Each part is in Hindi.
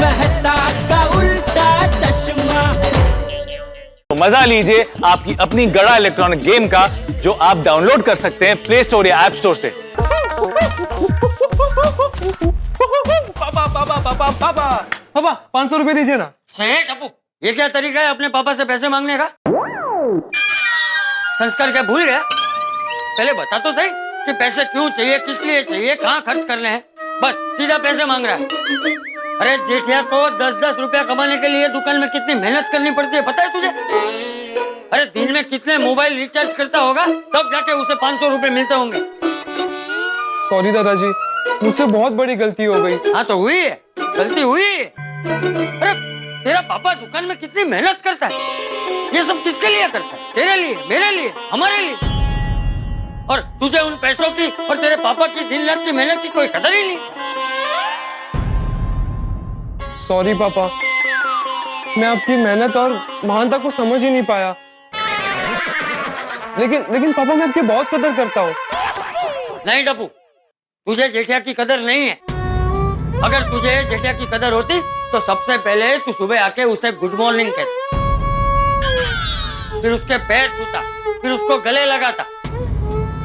मेहता का उल्टा चश्मा। तो मजा लीजिए आपकी अपनी गड़ा इलेक्ट्रॉनिक गेम का, जो आप डाउनलोड कर सकते हैं प्ले स्टोर या ऐप स्टोर से। पापा पापा पापा पापा पापा 500 रुपए दीजिए ना। सही टप्पू, ये क्या तरीका है अपने पापा से पैसे मांगने का? संस्कार क्या भूल गया? पहले बता तो सही कि पैसे क्यों चाहिए, किस लिए चाहिए, कहाँ खर्च करने हैं। बस सीधा पैसे मांग रहा है। अरे जेठिया को 10-10 रुपया कमाने के लिए दुकान में कितनी मेहनत करनी पड़ती है पता है तुझे? अरे दिन में कितने मोबाइल रिचार्ज करता होगा तब जाके उसे 500 रुपए मिलते होंगे। सॉरी दादाजी, मुझसे बहुत बड़ी गलती हो गई। हाँ तो हुई है, गलती हुई है। अरे तेरा पापा दुकान में कितनी मेहनत करता है, ये सब किसके लिए करता है? तेरे लिए, मेरे लिए, हमारे लिए। और तुझे उन पैसों की और तेरे पापा की दिन रात की मेहनत की कोई कदर ही नहीं। सॉरी पापा, मैं आपकी मेहनत और महानता को समझ ही नहीं पाया। लेकिन पापा मैं आपकी बहुत कदर करता हूँ। नहीं टप्पू, तुझे जेठिया की कदर नहीं है। अगर तुझे जेठिया की कदर होती तो सबसे पहले तू सुबह आके उसे गुड मॉर्निंग कहता, फिर उसके पैर छूता, फिर उसको गले लगाता,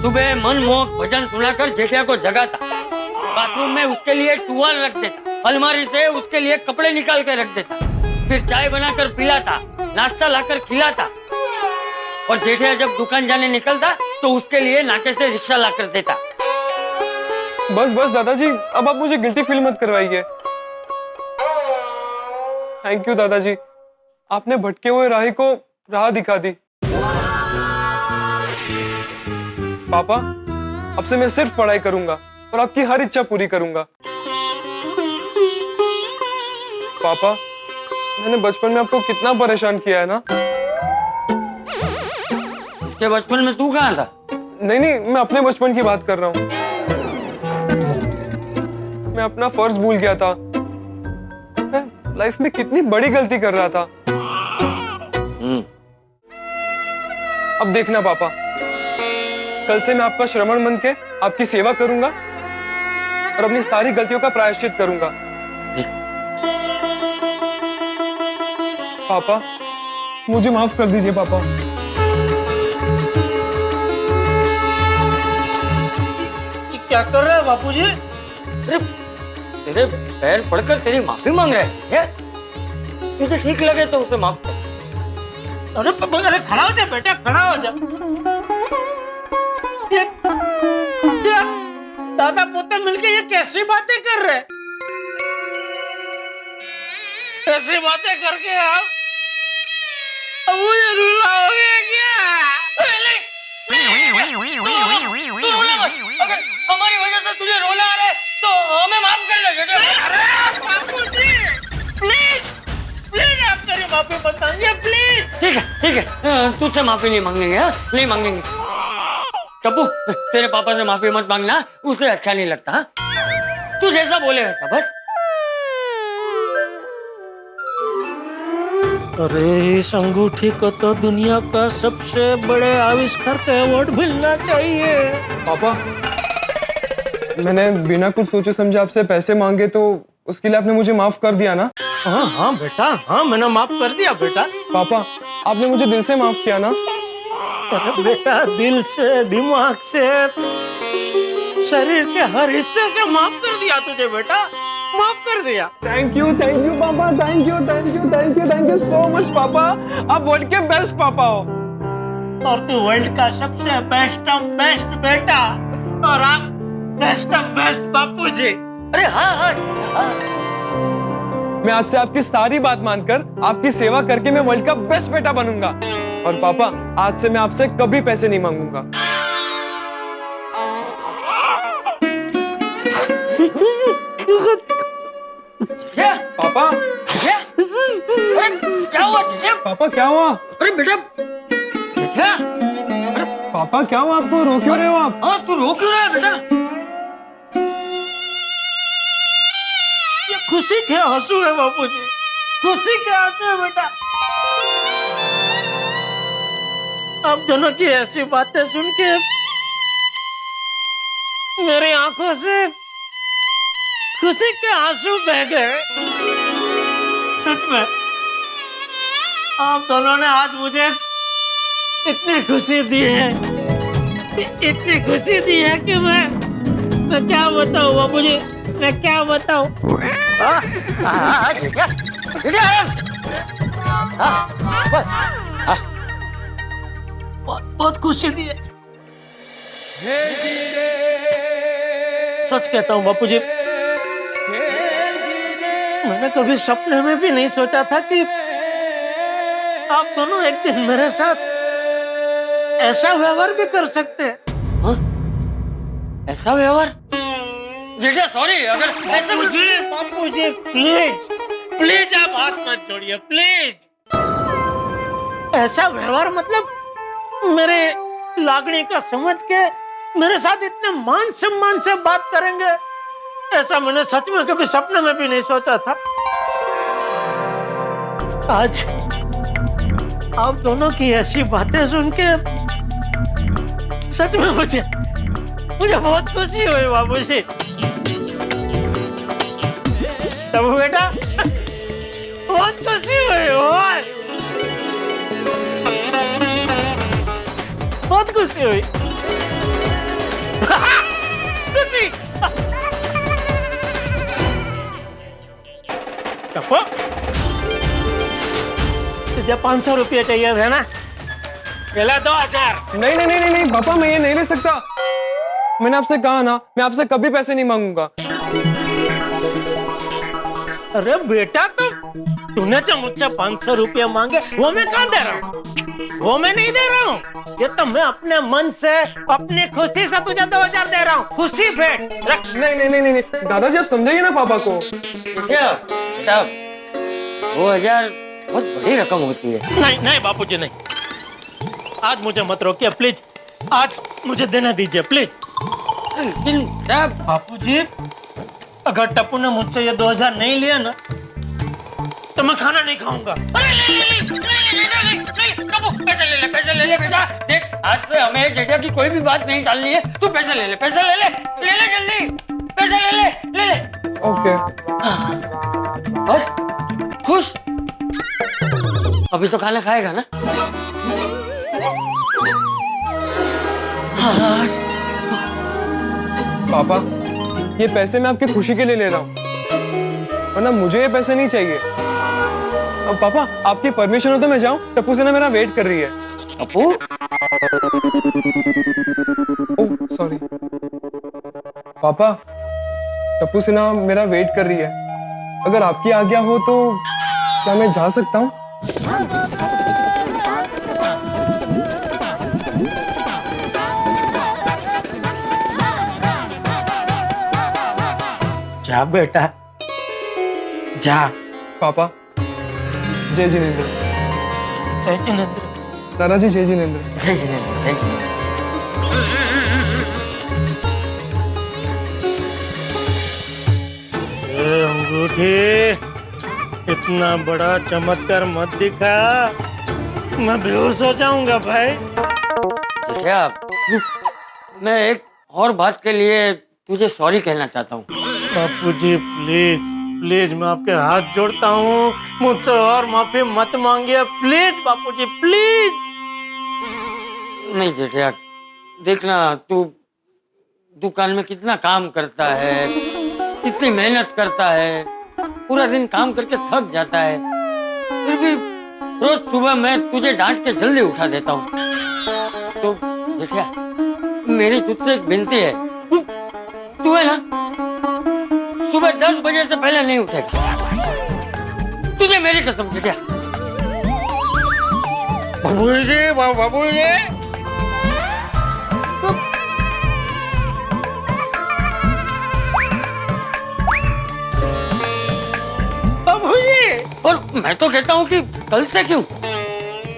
सुबह मनमोहक भजन सुनाकर जेठिया को जगाता, बाथरूम में उसके लिए टुवाल रख देता, अलमारी से उसके लिए कपड़े निकाल के रख देता, फिर चाय बनाकर पिलाता, नाश्ता लाकर खिलाता, और जेठिया जब दुकान जाने निकलता तो उसके लिए नाके से रिक्शा लाकर देता। बस बस दादाजी, अब आप मुझे गिल्टी फील मत करवाइए। थैंक यू दादाजी, आपने भटके हुए राही को राह दिखा दी। पापा, अब से मैं सिर्फ पढ़ाई करूंगा और आपकी हर इच्छा पूरी करूंगा। पापा, मैंने बचपन में आपको कितना परेशान किया है ना। इसके बचपन में तू कहाँ था? नहीं, मैं अपने बचपन की बात कर रहा हूँ। मैं अपना फर्ज भूल गया था। मैं लाइफ में कितनी बड़ी गलती कर रहा था। अब देखना पापा, कल से मैं आपका श्रमण बन के आपकी सेवा करूंगा और अपनी सारी गलतियों का प्रायश्चित करूंगा। पापा, मुझे माफ कर दीजिए पापा। क्या कर रहा है बापूजी? अरे तेरे पैर पड़कर तेरी माफी मांग रहा है। तुझे ठीक लगे तो उसे माफ कर। अरे पापा, अरे खड़ा हो जा बेटा, खड़ा हो जा। ये दादा पोते मिलके ये कैसी बातें कर रहे? ऐसी बातें करके आप अब मुझे रुलाओगे क्या? अगर हमारी वजह से तुझे रोना आ रहा है तो हमें माफ कर दे। अरे बापूजी, प्लीज प्लीज आप मेरी माफी मत मांगिए, प्लीज। ठीक है, तुझसे माफी नहीं मांगेंगे। हाँ, नहीं मांगेंगे। टप्पू, तेरे पापा से माफी मत मांगना, उसे अच्छा नहीं लगता। हाँ? तू जैसा बोले वैसा बस। अरे इस अंगूठी को तो दुनिया का सबसे बड़े आविष्कार का अवार्ड मिलना चाहिए। पापा, मैंने बिना कुछ सोचे समझे आपसे पैसे मांगे तो उसके लिए आपने मुझे माफ कर दिया ना। हाँ बेटा, हाँ मैंने माफ कर दिया बेटा। पापा, आपने मुझे दिल से माफ किया ना। अरे बेटा, दिल से, दिमाग से, शरीर के हर हिस्से से माफ कर दिया तुझे बेटा, माफ कर दिया। थैंक यू पापा, थैंक यू सो मच पापा। आप वर्ल्ड के बेस्ट पापा हो। और तू वर्ल्ड का सबसे बेस्ट ऑफ बेस्ट बेटा, और आप बेस्ट ऑफ बेस्ट बापूजी। अरे हाँ। मैं आज से आपकी सारी बात मानकर आपकी सेवा करके मैं वर्ल्ड का बेस्ट बेटा बनूंगा। और पापा, आज से मैं आपसे कभी पैसे नहीं मांगूंगा। पापा, क्या हुआ? पापा क्या हुआ? अरे बेटा, क्या? अरे पापा क्या हुआ आपको? रो क्यों रहे हो आप? हाँ, तू रो क्यों रहा है बेटा? ये खुशी के आंसू है बापूजी, खुशी के आंसू है बेटा। आप दोनों की ऐसी बातें सुन के मेरी आंखों से खुशी के आंसू बह गए। सच में आप दोनों ने आज मुझे इतनी खुशी दी है, इतनी खुशी दी है कि मैं क्या बताऊं बाबू जी, मैं क्या बताऊं। बहुत खुशी दी है। सच कहता हूं बापू जी, मैंने कभी सपने में भी नहीं सोचा था कि आप दोनों एक दिन मेरे साथ ऐसा व्यवहार भी कर सकते हैं। हाँ? ऐसा व्यवहार? जेठिया सॉरी, अगर ऐसे बापू जी प्लीज प्लीज आप हाथ मत जोड़िए प्लीज। ऐसा व्यवहार मतलब मेरे लागणी का समझ के मेरे साथ इतने मान सम्मान से बात करेंगे, ऐसा मैंने सच में कभी सपने में भी नहीं सोचा था। आज आप दोनों की ऐसी बातें सुन के सच में मुझे बहुत खुशी हुई बाबूजी। तब बेटा बहुत खुशी हुई, बहुत खुशी हुई। खुशी टप्पू, तुझे 500 रुपये चाहिए थे ना, पहला 2000। नहीं नहीं नहीं नहीं नहीं पापा, मैं ये नहीं ले सकता। मैंने आपसे कहा ना, मैं आपसे कभी पैसे नहीं मांगूंगा। अरे बेटा, तो तूने जो मुझसे 500 रुपये मांगे वो मैं कहाँ दे रहा हूँ, वो मैं नहीं दे रहा हूँ। ये तो मैं अपने मन से अपनी खुशी से तुझे 2000 दे रहा हूँ। खुशी भेंट रख। नहीं नहीं नहीं नहीं नहीं दादाजी, आप समझाइए ना पापा को। जेठिया बेटा 2000 बहुत बड़ी रकम होती है। नहीं नहीं बापूजी नहीं, आज मुझे मत रोकिए प्लीज, आज मुझे देना दीजिए प्लीज। लेकिन बापूजी, अगर टप्पू ने मुझसे ये 2000 नहीं लिया ना तो मैं खाना नहीं खाऊंगा। पैसे ले ले बेटा। देख, आज से हमें जेठिया की कोई भी बात नहीं टालनी है। तू पैसे ले ले, पैसे ले ले, ले ले जल्दी, पैसे ले ले, ले ले। ओके बस खुश। अभी तो खाना खाएगा ना? हाँ। पापा, ये पैसे मैं आपकी खुशी के लिए ले रहा हूँ, वरना मुझे ये पैसे नहीं चाहिए। अब पापा, आपकी परमिशन हो तो मैं जाऊं? टप्पू से ना मेरा वेट कर रही है। टप्पू? ओह सॉरी पापा, टप्पू से ना मेरा वेट कर रही है। अगर आपकी आज्ञा हो तो क्या मैं जा सकता हूँ? जा बेटा जा। पापा, जय जिनेंद्र। जय जिनेंद्र। दादाजी जय जिनेंद्र। जय जिनेंद्र, जय जिनेंद्र। अंगूठी, इतना बड़ा चमत्कार मत दिखा, मैं बेहोश हो जाऊंगा भाई। जेठिया, मैं एक और बात के लिए तुझे सॉरी कहना चाहता हूँ। बापूजी प्लीज प्लीज, मैं आपके हाथ जोड़ता हूँ, मुझसे और माफी मत मांगिए प्लीज बापूजी प्लीज। नहीं जेठिया, देखना तू दुकान में कितना काम करता है, इतनी मेहनत करता है, पूरा दिन काम करके थक जाता है, फिर भी रोज सुबह मैं तुझे डांट के जल्दी उठा देता हूँ। तो जेठिया, मेरी तुझसे एक विनती है, तू है ना सुबह 10 बजे से पहले नहीं उठेगा, तुझे मेरी कसम जेठिया। बाबूजी बाबूजी, और मैं तो कहता हूँ कि कल से क्यों,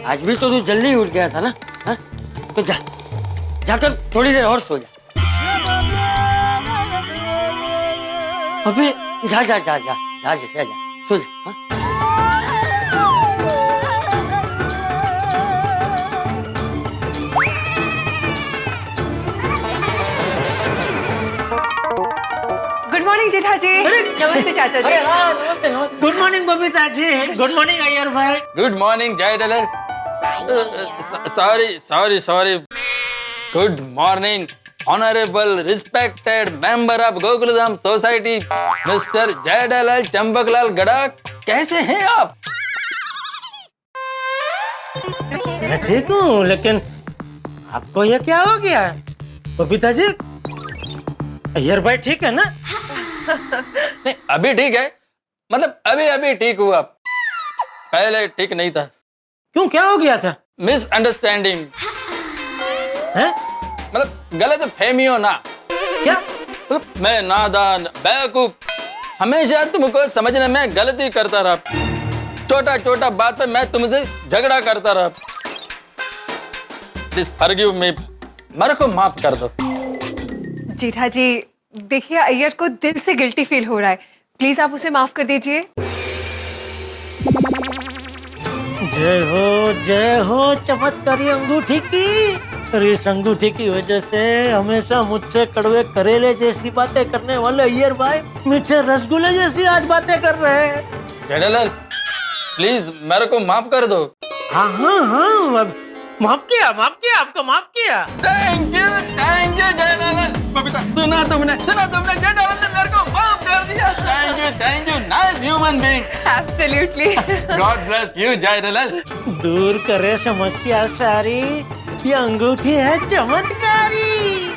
आज भी तो तू जल्दी उठ गया था ना। हा? तो जा, जाकर थोड़ी देर और सो जा। अबे जा जा जा जा जा जा जा सो जा। हा? Good morning Jetha ji. नमस्ते चाचा जी। अरे हाँ, नमस्ते नमस्ते। Good morning Babita ji, good morning Iyer भाई। Good morning Jay Dalal. Sorry good morning honourable respected member of Gokuldham society mister Jaydalal Champaklal Gada, कैसे हैं आप? मैं ठीक हूँ, लेकिन आपको ये क्या हो गया? बबीता जी, अय्यर भाई ठीक है ना? नहीं अभी ठीक है, मतलब अभी ठीक हुआ, पहले ठीक नहीं था। क्यों, क्या हो गया था? मिसअंडरस्टैंडिंग हैं? मतलब गलत फहमियों ना। क्या? मतलब मैं नादान बेवकूफ हमेशा तुमको समझने में गलती करता रहा, छोटा छोटा बात पे मैं तुमसे झगड़ा करता रहा। प्लीज फॉरगिव मी, मेरे को माफ कर दो। जेठा जी देखिए, अय्यर को दिल से गिल्टी फील हो रहा है, प्लीज आप उसे माफ कर दीजिए। जय हो चमत्कारी अंगूठी की। और इस अंगूठी की वजह से हमेशा मुझसे कड़वे करेले जैसी बातें करने वाले अय्यर भाई मीठे रसगुल्ले जैसी आज बातें कर रहे हैं। जयदलाल प्लीज मेरे को माफ कर दो। हाँ, माफ किया, आपको माफ किया। Thank you जयदलाल। बबीता सुना तुमने जयदलाल ने मेरे को माफ कर दिया। Thank you nice human being. Absolutely. God bless you Jaydalal. दूर करे समस्या सारी, ये अंगूठी है चमत्कारी।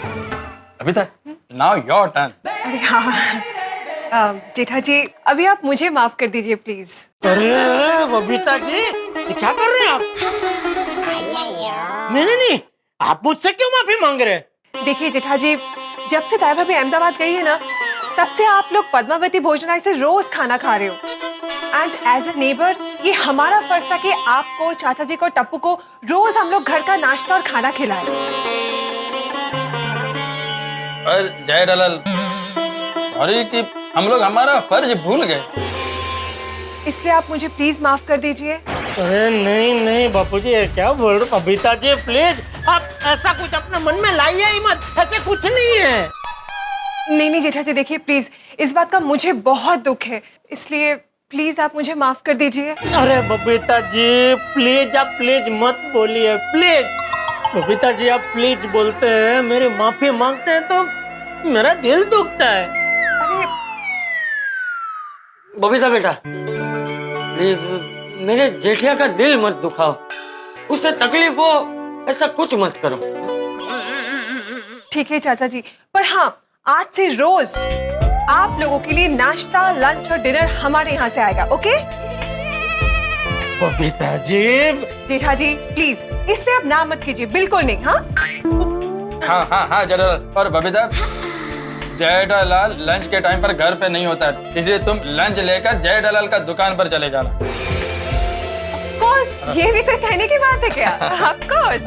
Babita now your turn. अरे हाँ जेठा जी, अभी आप मुझे माफ कर दीजिए प्लीज। अरे बबीता जी, ये क्या कर रहे हैं आप? नहीं, आप मुझसे क्यों माफी मांग रहे हैं? देखिए जेठा जी, जब से ताई भाभी अहमदाबाद गई है ना, तब से आप लोग पद्मावती भोजनालय से रोज खाना खा रहे हो। एंड एज अ नेबर ये हमारा फर्ज था कि आपको, चाचा जी को, टप्पू को रोज हम लोग घर का नाश्ता और खाना खिलाएं। और जयदलाल सॉरी कि हम लोग हमारा फर्ज भूल गए, इसलिए आप मुझे प्लीज माफ कर दीजिए। अरे नहीं बापूजी, ये क्या बोल रहे हो? बबीता जी प्लीज, आप ऐसा कुछ अपने मन में लाइए ही मत, ऐसे कुछ नहीं है। नहीं जेठा जी, देखिए प्लीज, इस बात का मुझे बहुत दुख है, इसलिए प्लीज आप मुझे माफ कर दीजिए। अरे बबीता जी प्लीज, आप प्लीज मत बोलिए, प्लीज। बबीता जी आप प्लीज बोलते हैं, मेरी माफी मांगते हैं तो मेरा दिल दुखता है। अरे बबीता बेटा, प्लीज मेरे जेठिया का दिल मत दुखाओ, उससे तकलीफ हो ऐसा कुछ मत करो। ठीक है चाचा जी, पर हाँ, आज से रोज आप लोगों के लिए नाश्ता, लंच और डिनर हमारे यहाँ से आएगा, ओके? बबीता जी। जेठा जी प्लीज, इस पे आप ना मत कीजिए, बिल्कुल नहीं। हाँ जयदलाल। और बबीता, जयदलाल लंच के टाइम पर घर पे नहीं होता है, इसलिए तुम लंच लेकर जयदलाल का दुकान पर चले जाना। ऑफ कोर्स, ये भी कोई कहने की बात है क्या? Of course.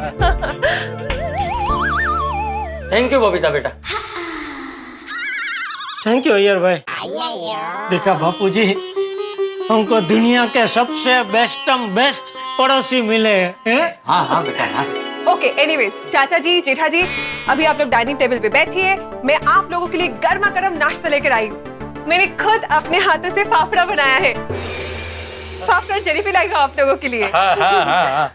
Thank you Babita बेटा। थैंक यू अय्यर भाई। देखा बापूजी, हमको दुनिया के सबसे बेस्ट पड़ोसी मिले हैं। हाँ बेटा हाँ। ओके, एनीवेज, चाचा जी, जेठा जी, अभी आप लोग डाइनिंग टेबल पे बैठिए, मैं आप लोगों के लिए गर्मा गर्म नाश्ता लेकर आई हूँ। मैंने खुद अपने हाथों से फाफड़ा बनाया है। फाफड़ा जरीफी लाएगा आप लोगों के लिए। हाँ।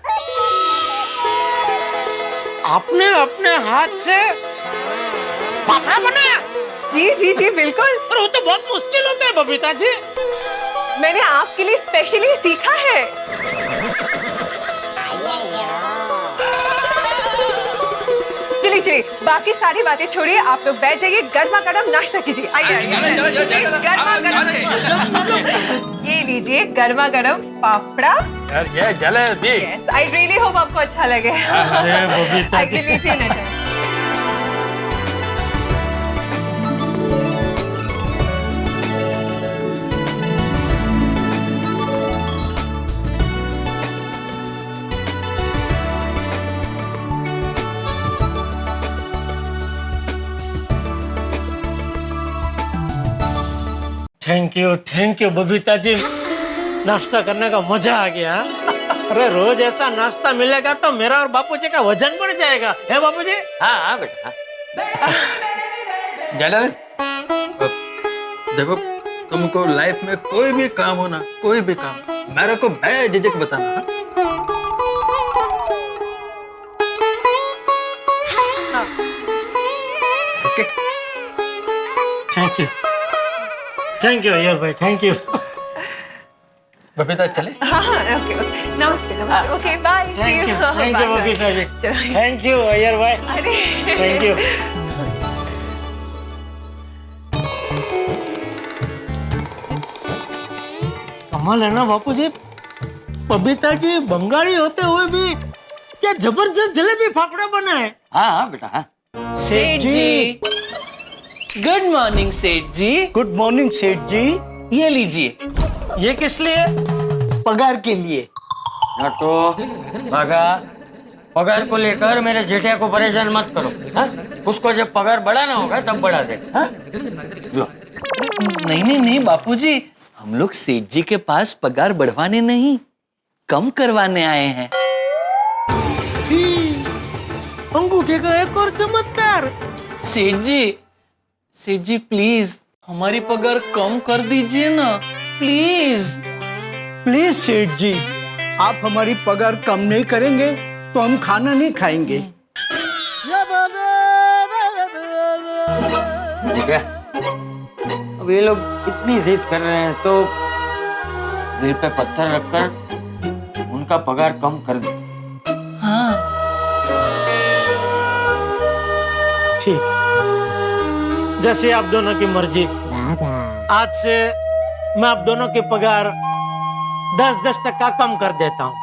आपने अपने हाथ से फाफड़ा बनाया? जी बिल्कुल। पर वो तो बहुत मुश्किल होता है बबीता जी। मैंने आपके लिए स्पेशली सीखा है। चलिए, बाकी सारी बातें छोड़िए, आप लोग बैठ जाइए, गर्मा गर्म नाश्ता कीजिए। आइए, गर्मा गर्म। ये लीजिए गर्मा गर्म फाफड़ा। यार ये jalebi. Yes, I really hope आपको अच्छा लगे। अरे बबीता जी। आगे लीजिए ना। थैंक यू बबीता जी, नाश्ता करने का मजा आ गया। अरे रोज ऐसा नाश्ता मिलेगा तो मेरा और बापूजी का वजन बढ़ जाएगा, है बापूजी? हाँ बेटा। जयदलाल देखो, तुमको लाइफ में कोई भी काम हो ना, कोई भी काम मेरे को बेझिझक बताना। ओके? थैंक यू अय्यर भाई, थैंक यू। बबीता चले? हाँ हाँ ओके ओके नमस्ते नमस्ते okay bye thank you Babita ji, चलो थैंक यू अय्यर भाई, अरे थैंक यू। कमाल है ना बापू जी, बबीता जी बंगाली होते हुए भी क्या जबरदस्त जलेबी फाफड़ा बना है। हाँ हाँ बेटा हाँ। सेठ जी गुड मॉर्निंग सेठ जी। गुड मॉर्निंग सेठ जी। ये लीजिए। ये किस लिए? पगार के लिए। नटो भागा, पगार को लेकर मेरे जेठिया को परेशान मत करो। हाँ? उसको जब पगार बढ़ाना होगा तब बढ़ा दे। हाँ? लो। नहीं बापूजी, हम लोग सेठ जी के पास पगार बढ़वाने नहीं, कम करवाने आए हैं। अंगूठे का एक और चमत्कार। सेठ जी प्लीज हमारी पगार कम कर दीजिए ना, प्लीज। प्लीज सेठ जी, आप हमारी पगार कम नहीं करेंगे तो हम खाना नहीं खाएंगे। ठीक है, अब ये लोग इतनी जिद कर रहे हैं तो दिल पे पत्थर रखकर उनका पगार कम कर दे। हाँ ठीक, जैसे आप दोनों की मर्जी। आज से मैं आप दोनों की पगार 10% कम कर देता हूँ।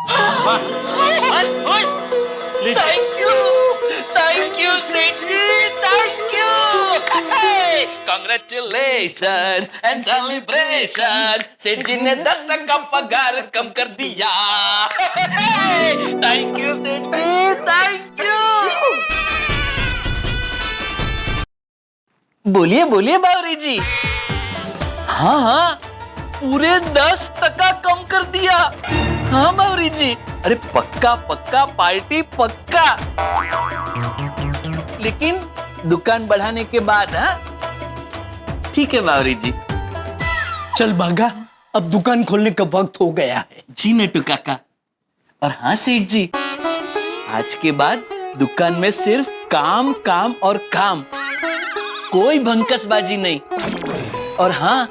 Thank you Seth ji, thank you. Congratulation and celebration, Seth ji ने 10% पगार कम कर दिया। Thank you Seth ji, thank you. बोलिए बोलिए बावरी जी। हाँ पूरे 10% कम कर दिया। हाँ बावरी जी, अरे पक्का पक्का पार्टी पक्का, लेकिन दुकान बढ़ाने के बाद। हाँ ठीक है बावरी जी। चल भागा, अब दुकान खोलने का वक्त हो गया है। जी नटू काका। और हाँ सेठ जी, आज के बाद दुकान में सिर्फ काम काम और काम, कोई भंकसबाजी नहीं। और हाँ,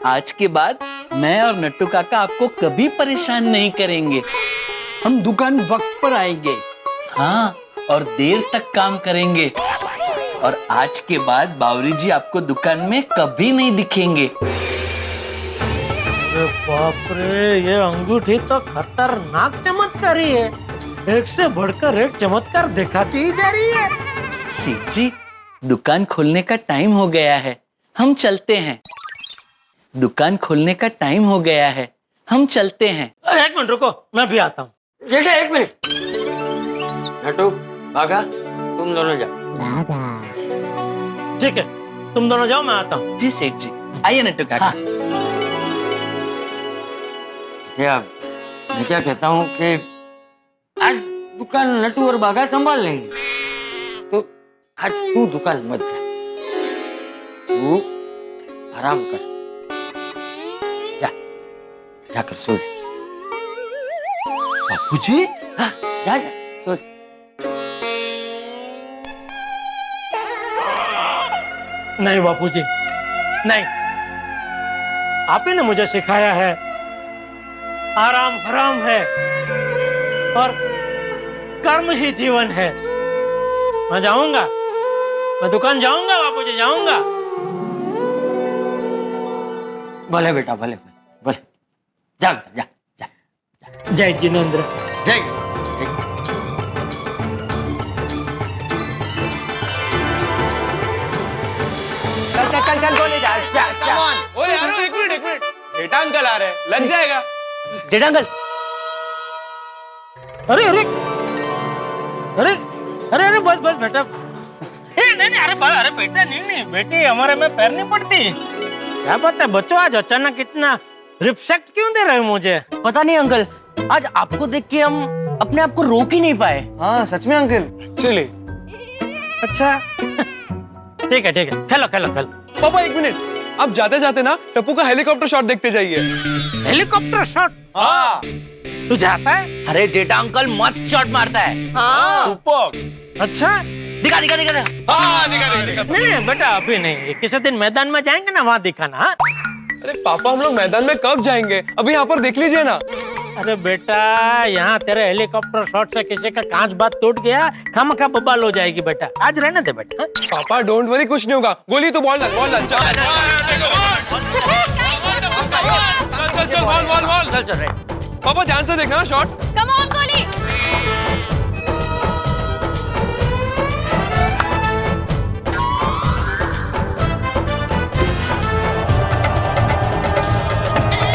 आज के बाद मैं और नट्टू काका आपको कभी परेशान नहीं करेंगे। हम दुकान वक्त पर आएंगे। हाँ, और देर तक काम करेंगे। और आज के बाद बावरी जी आपको दुकान में कभी नहीं दिखेंगे। अरे बाप रे, ये अंगूठी तो खतरनाक चमत्कारी है। एक से बढ़कर एक चमत्कार दिखाती ही जा रही है। सेठ जी, दुकान खोलने का टाइम हो गया है, हम चलते हैं। दुकान खोलने का टाइम हो गया है, हम चलते हैं। एक मिनट रुको, मैं भी आता हूँ। जेठा एक मिनट। नटू भागा, तुम दोनों जाओ। ठीक है, तुम दोनों जाओ, मैं आता हूँ। जी सेठ जी, आइए नट्टू काका। हाँ। क्या मैं क्या कहता हूँ कि आज दुकान नटू और बागा संभाल लेंगे, तो आज तू दुकान मत जा, तू आराम कर, जा जाकर सो जा। बापूजी, हाँ, जा जा सो जा। नहीं बापूजी, नहीं। आप ही ने मुझे सिखाया है आराम हराम है और कर्म ही जीवन है। मैं जाऊंगा, मैं दुकान जाऊंगा बापूजी, जाऊंगा। भले बेटा, भले भले, जा जा जा। जय जिनेंद्र। जय चल बोले जा ओए यार, एक मिनट जेठा अंकल आ रहे हैं, लग जाएगा। जेठा अंकल, अरे अरे अरे अरे अरे बस बस बेटा। नहीं अरे बेटा, नहीं बेटी, हमारे में पैर नहीं पड़ती। क्या बात है बच्चों, आज अचानक इतना रिस्पेक्ट क्यों दे रहे हो मुझे? पता नहीं अंकल, आज आपको देख के हम अपने आप को रोक ही नहीं पाए। हाँ सच में अंकल। चलिए। अच्छा ठीक है, खेलो खेलो खेलो। पापा एक मिनट, आप जाते जाते ना टप्पू का हेलीकॉप्टर शॉट देखते जाइए। Helicopter shot? हाँ तू जाता है? अरे जेठा अंकल मस्त शॉट मारता है। अच्छा, दिखा दिखा दिखा दिखा। हाँ दिखा। नहीं बेटा अभी नहीं, किसी दिन मैदान में जाएंगे ना, वहाँ दिखाना। हाँ? अरे पापा हम लोग मैदान में कब जाएंगे, अभी यहाँ पर देख लीजिए ना। अरे बेटा यहाँ तेरे हेलीकॉप्टर शॉट से किसी का कांच बात टूट गया, खामखा बवाल हो जाएगी बेटा, आज रहने दे बेटा। हाँ? पापा डोंट वरी, कुछ नहीं होगा। गोली तो बॉल डाल चल बॉल। चल चल रे। पापा ध्यान से देखना शॉट। कम ऑन गोली।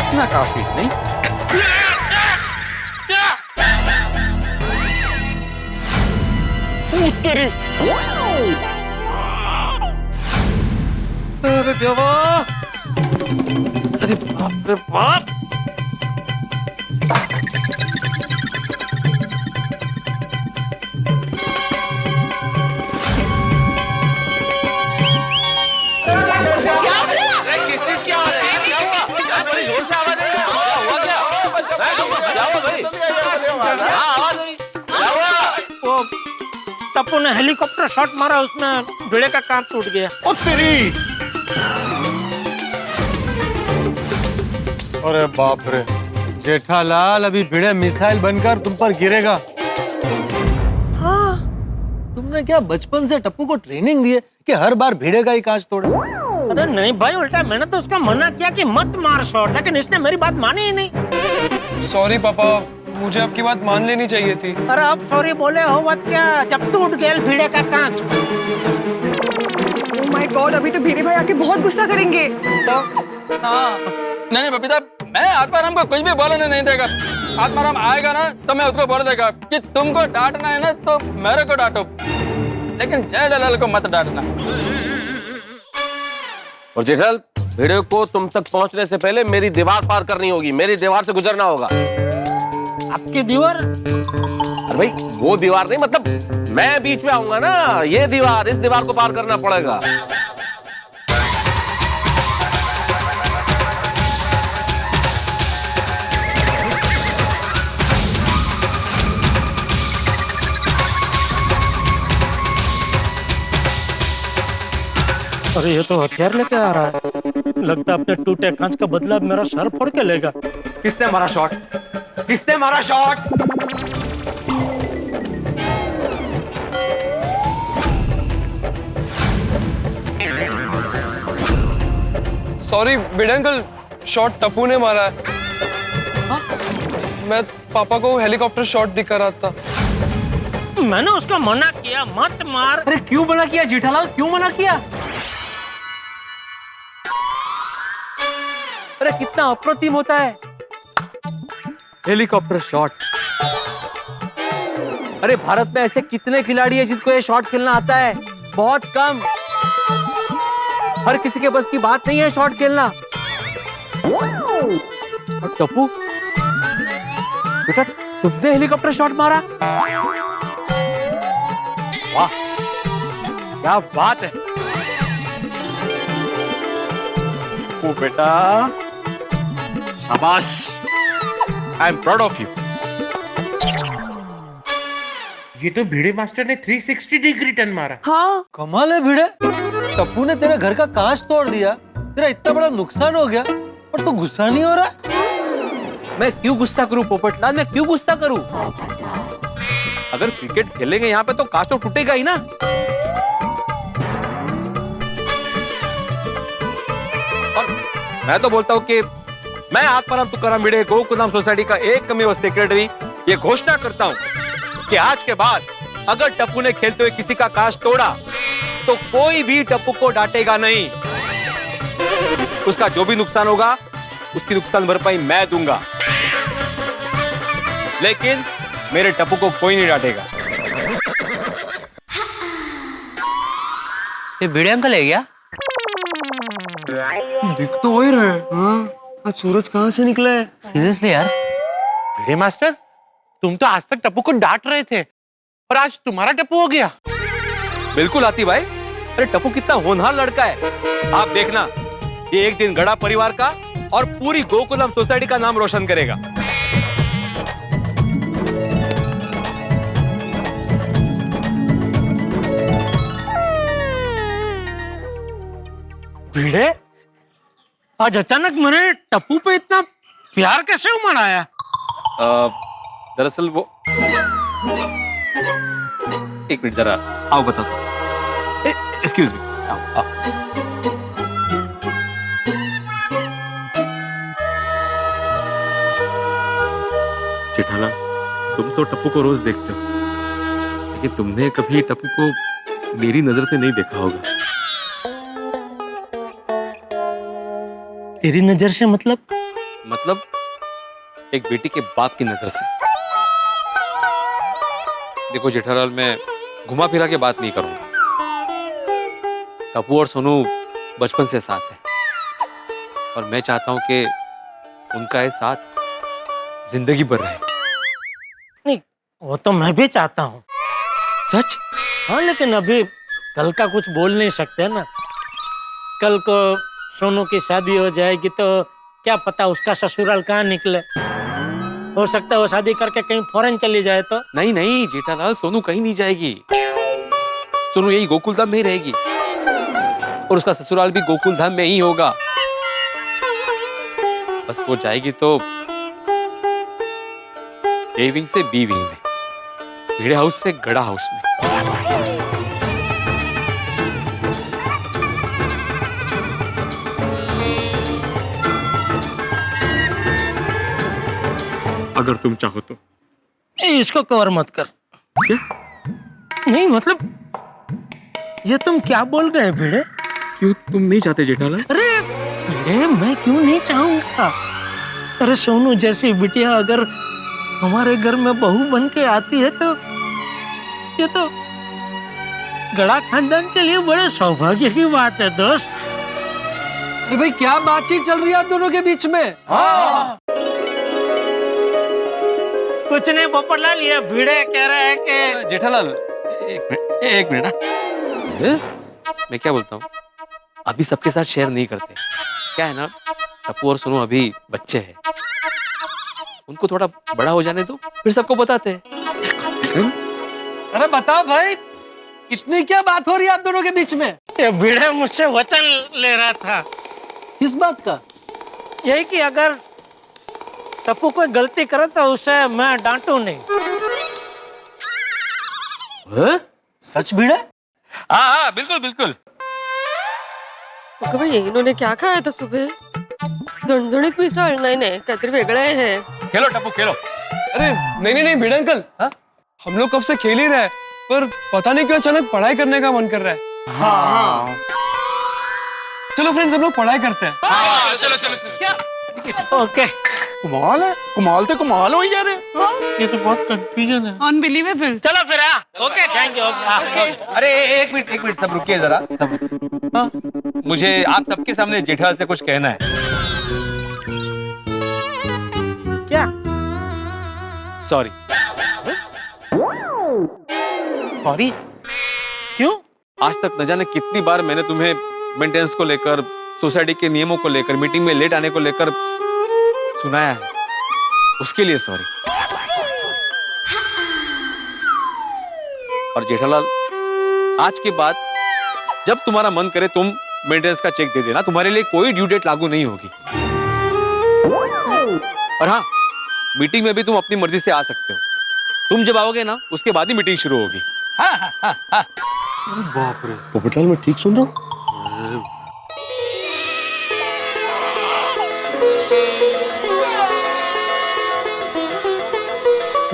इतना काफी नहीं? अरे देवा, अरे बाप रे बाप। वो टप्पू ने हेलीकॉप्टर शॉट मारा, उसमें भिड़े का कांच टूट गया। ओ तेरी! अरे बाप रे, जेठालाल अभी भिड़े मिसाइल बनकर तुम पर गिरेगा। हाँ, तुमने क्या बचपन से टप्पू को ट्रेनिंग दी है कि हर बार भिड़े का ही कांच तोड़े? अरे नहीं भाई, उल्टा मैंने तो उसका मना किया कि मत मार शॉट, लेकिन इसने मेरी बात मानी ही नहीं। सॉरी पापा, मुझे आपकी बात मान लेनी चाहिए थी। अरे अब सॉरी बोले हो बात क्या, जब टूट गया भिड़े का कांच। ओह माय गॉड, अभी तो भिड़े भाई आके बहुत गुस्सा करेंगे। नहीं बबीता, मैं आत्माराम को कुछ भी बोलने नहीं देगा। आत्माराम आएगा ना तो मैं उसको बोल देगा कि तुमको डांटना है ना तो मेरे को डांटो, लेकिन जेठालाल को मत डांटना। और जेठालाल, भिड़े को तुम तक पहुंचने से पहले मेरी दीवार पार करनी होगी, मेरी दीवार से गुजरना होगा। आपकी दीवार? अरे भाई वो दीवार नहीं, मतलब मैं बीच में आऊंगा ना, ये दीवार, इस दीवार को पार करना पड़ेगा। अरे ये तो हथियार लेके आ रहा है, लगता है अपने टूटे कांच का बदला मेरा सर फोड़ के लेगा। किसने मारा शॉट? किसने मारा शॉट? सॉरी भिड़े अंकल, शॉट टप्पू ने मारा है। मैं पापा को हेलीकॉप्टर शॉट दिखा रहा था। मैंने उसका मना किया मत मार। अरे क्यों मना किया जेठालाल, क्यों मना किया? अरे कितना अप्रतिम होता है हेलीकॉप्टर शॉट। अरे भारत में ऐसे कितने खिलाड़ी हैं जिनको ये शॉट खेलना आता है, बहुत कम। हर किसी के बस की बात नहीं है शॉट खेलना। और टप्पू बेटा, तुमने हेलीकॉप्टर शॉट मारा? वाह, क्या बात है। ओ बेटा, शाबाश, I am proud of you. ये तो भिड़े मास्टर ने 360 डिग्री टर्न मारा। हाँ, कमाल है भिड़े, टप्पू ने तेरे घर का कांच तोड़ दिया, तेरा इतना बड़ा नुकसान हो गया और तू गुस्सा नहीं हो रहा? मैं क्यों गुस्सा करूं पोपटलाल, मैं क्यों गुस्सा करूं? अगर क्रिकेट खेलेंगे यहाँ पे तो कांच तो टूटेगा ही ना। और मैं तो बोलता हूँ कि मैं आत्माराम तुकाराम भिड़े गोकुलधाम सोसाइटी का एकमेव सेक्रेटरी ये घोषणा करता हूँ कि आज के बाद अगर टप्पू ने खेलते हुए किसी का कांच तोड़ा तो कोई भी टप्पू को डांटेगा नहीं। उसका जो भी नुकसान होगा उसकी नुकसान भरपाई मैं दूंगा, लेकिन मेरे टप्पू को कोई नहीं डांटेगा। ये भिड़े अंकल है क्या? दिख तो वही रहे। हाँ, आज सूरज कहाँ से निकला है? सीरियसली यार? भिड़े मास्टर, तुम तो आज तक टप्पू को डांट रहे थे और आज तुम्हारा टप्पू हो गया। बिल्कुल आती भाई, अरे टप्पू कितना होनहार लड़का है। आप देखना, ये एक दिन गड़ा परिवार का और पूरी गोकुलम सोसाइटी का नाम रोशन करेगा। भिड़े, आज अचानक मैंने टप्पू पे इतना प्यार कैसे उमड़ आया? दरअसल वो, एक मिनट जरा आओ बताओ। एक्सक्यूज मी, आओ आओ। जेठालाल, तुम तो टप्पू को रोज देखते हो, लेकिन तुमने कभी टप्पू को मेरी नजर से नहीं देखा होगा। तेरी नजर से मतलब? मतलब एक बेटी के बाप की नजर से। देखो जेठालाल, मैं घुमा फिरा के बात नहीं करूंगा। टप्पू और सोनू बचपन से साथ है और मैं चाहता हूं कि उनका ये साथ जिंदगी भर रहे। नहीं, वो तो मैं भी चाहता हूँ। सच? हाँ, लेकिन अभी कल का कुछ बोल नहीं सकते ना। कल को सोनू की शादी हो जाएगी तो क्या पता उसका ससुराल कहाँ निकले। हो सकता है वो शादी करके कहीं फॉरेन चली जाए तो। नहीं नहीं जेठालाल, सोनू कहीं नहीं जाएगी। सोनू यही गोकुलधाम में ही रहेगी और उसका ससुराल भी गोकुलधाम में ही होगा। बस वो जाएगी तो ए विंग से बी विंग में, भिड़े हाउस से गड़ा हाउस में। अगर तुम चाहो तो। इसको कवर मत कर। क्या? नहीं मतलब, ये तुम क्या बोल गए भिड़े? क्यों तुम नहीं चाहते जेठालाल? अरे भिड़े, मैं क्यों नहीं चाहूंगा? अरे सोनू जैसी बिटिया अगर हमारे घर में बहू बन के आती है तो ये तो गड़ा खानदान के लिए बड़े सौभाग्य की बात है दोस्त। अरे भाई, क्या बातचीत चल रही है आप दोनों के बीच में? हाँ। कुछ नहीं पोपटलाल, ये भिड़े कह रहे हैं कि जेठालाल एक मिनट। मैं क्या बोलता हूँ, अभी सबके साथ शेयर नहीं करते। क्या है ना, टप्पू और सोनू अभी बच्चे हैं, उनको थोड़ा बड़ा हो जाने दो, फिर सबको बताते हैं। अरे बताओ भाई, इतनी क्या बात हो रही है आप दोनों के बीच में? ये भिड़े मुझसे वचन ले रहा था। किस बात का? यही कि अगर टप्पू कोई गलती करे तो उसे मैं डांटू नहीं। सच भिड़े? हाँ बिल्कुल बिल्कुल। अगं बाई, इन्होंने क्या खाया था सुबह? झणझणीत मिसळ? नाही नाही, काहीतरी वेगळं आहे। खेलो टप्पू खेलो। अरे नहीं नहीं नहीं भिड़े अंकल, हम लोग कब से खेल ही रहे हैं, पर पता नहीं क्यों अचानक पढ़ाई करने का मन कर रहा है। हाँ। चलो फ्रेंड्स, हम लोग पढ़ाई करते हैं। चलो चलो चलो। ओके। कमाल है, कमाल तो कमाल हो जा रहे। ये तो बहुत कंफ्यूजन है। अनबिलीवेबल। चलो फिर। Okay, thank you. अरे एक मिनट सब रुकिए जरा। मुझे आप सबके सामने जेठालाल से कुछ कहना है। क्या? सॉरी। सॉरी? क्यों? आज तक न जाने कितनी बार मैंने तुम्हें मेंटेनेंस को लेकर, सोसाइटी के नियमों को लेकर, मीटिंग में लेट आने को लेकर सुनाया है, उसके लिए सॉरी। और जेठालाल, आज के बाद जब तुम्हारा मन करे तुम मेंटेनेंस का चेक दे देना, तुम्हारे लिए कोई ड्यू डेट लागू नहीं होगी। और हाँ, मीटिंग में भी तुम अपनी मर्जी से आ सकते हो। तुम जब आओगे ना, उसके बाद ही मीटिंग शुरू होगी। बाप रे, पोपटलाल मैं ठीक सुन रहा हूँ?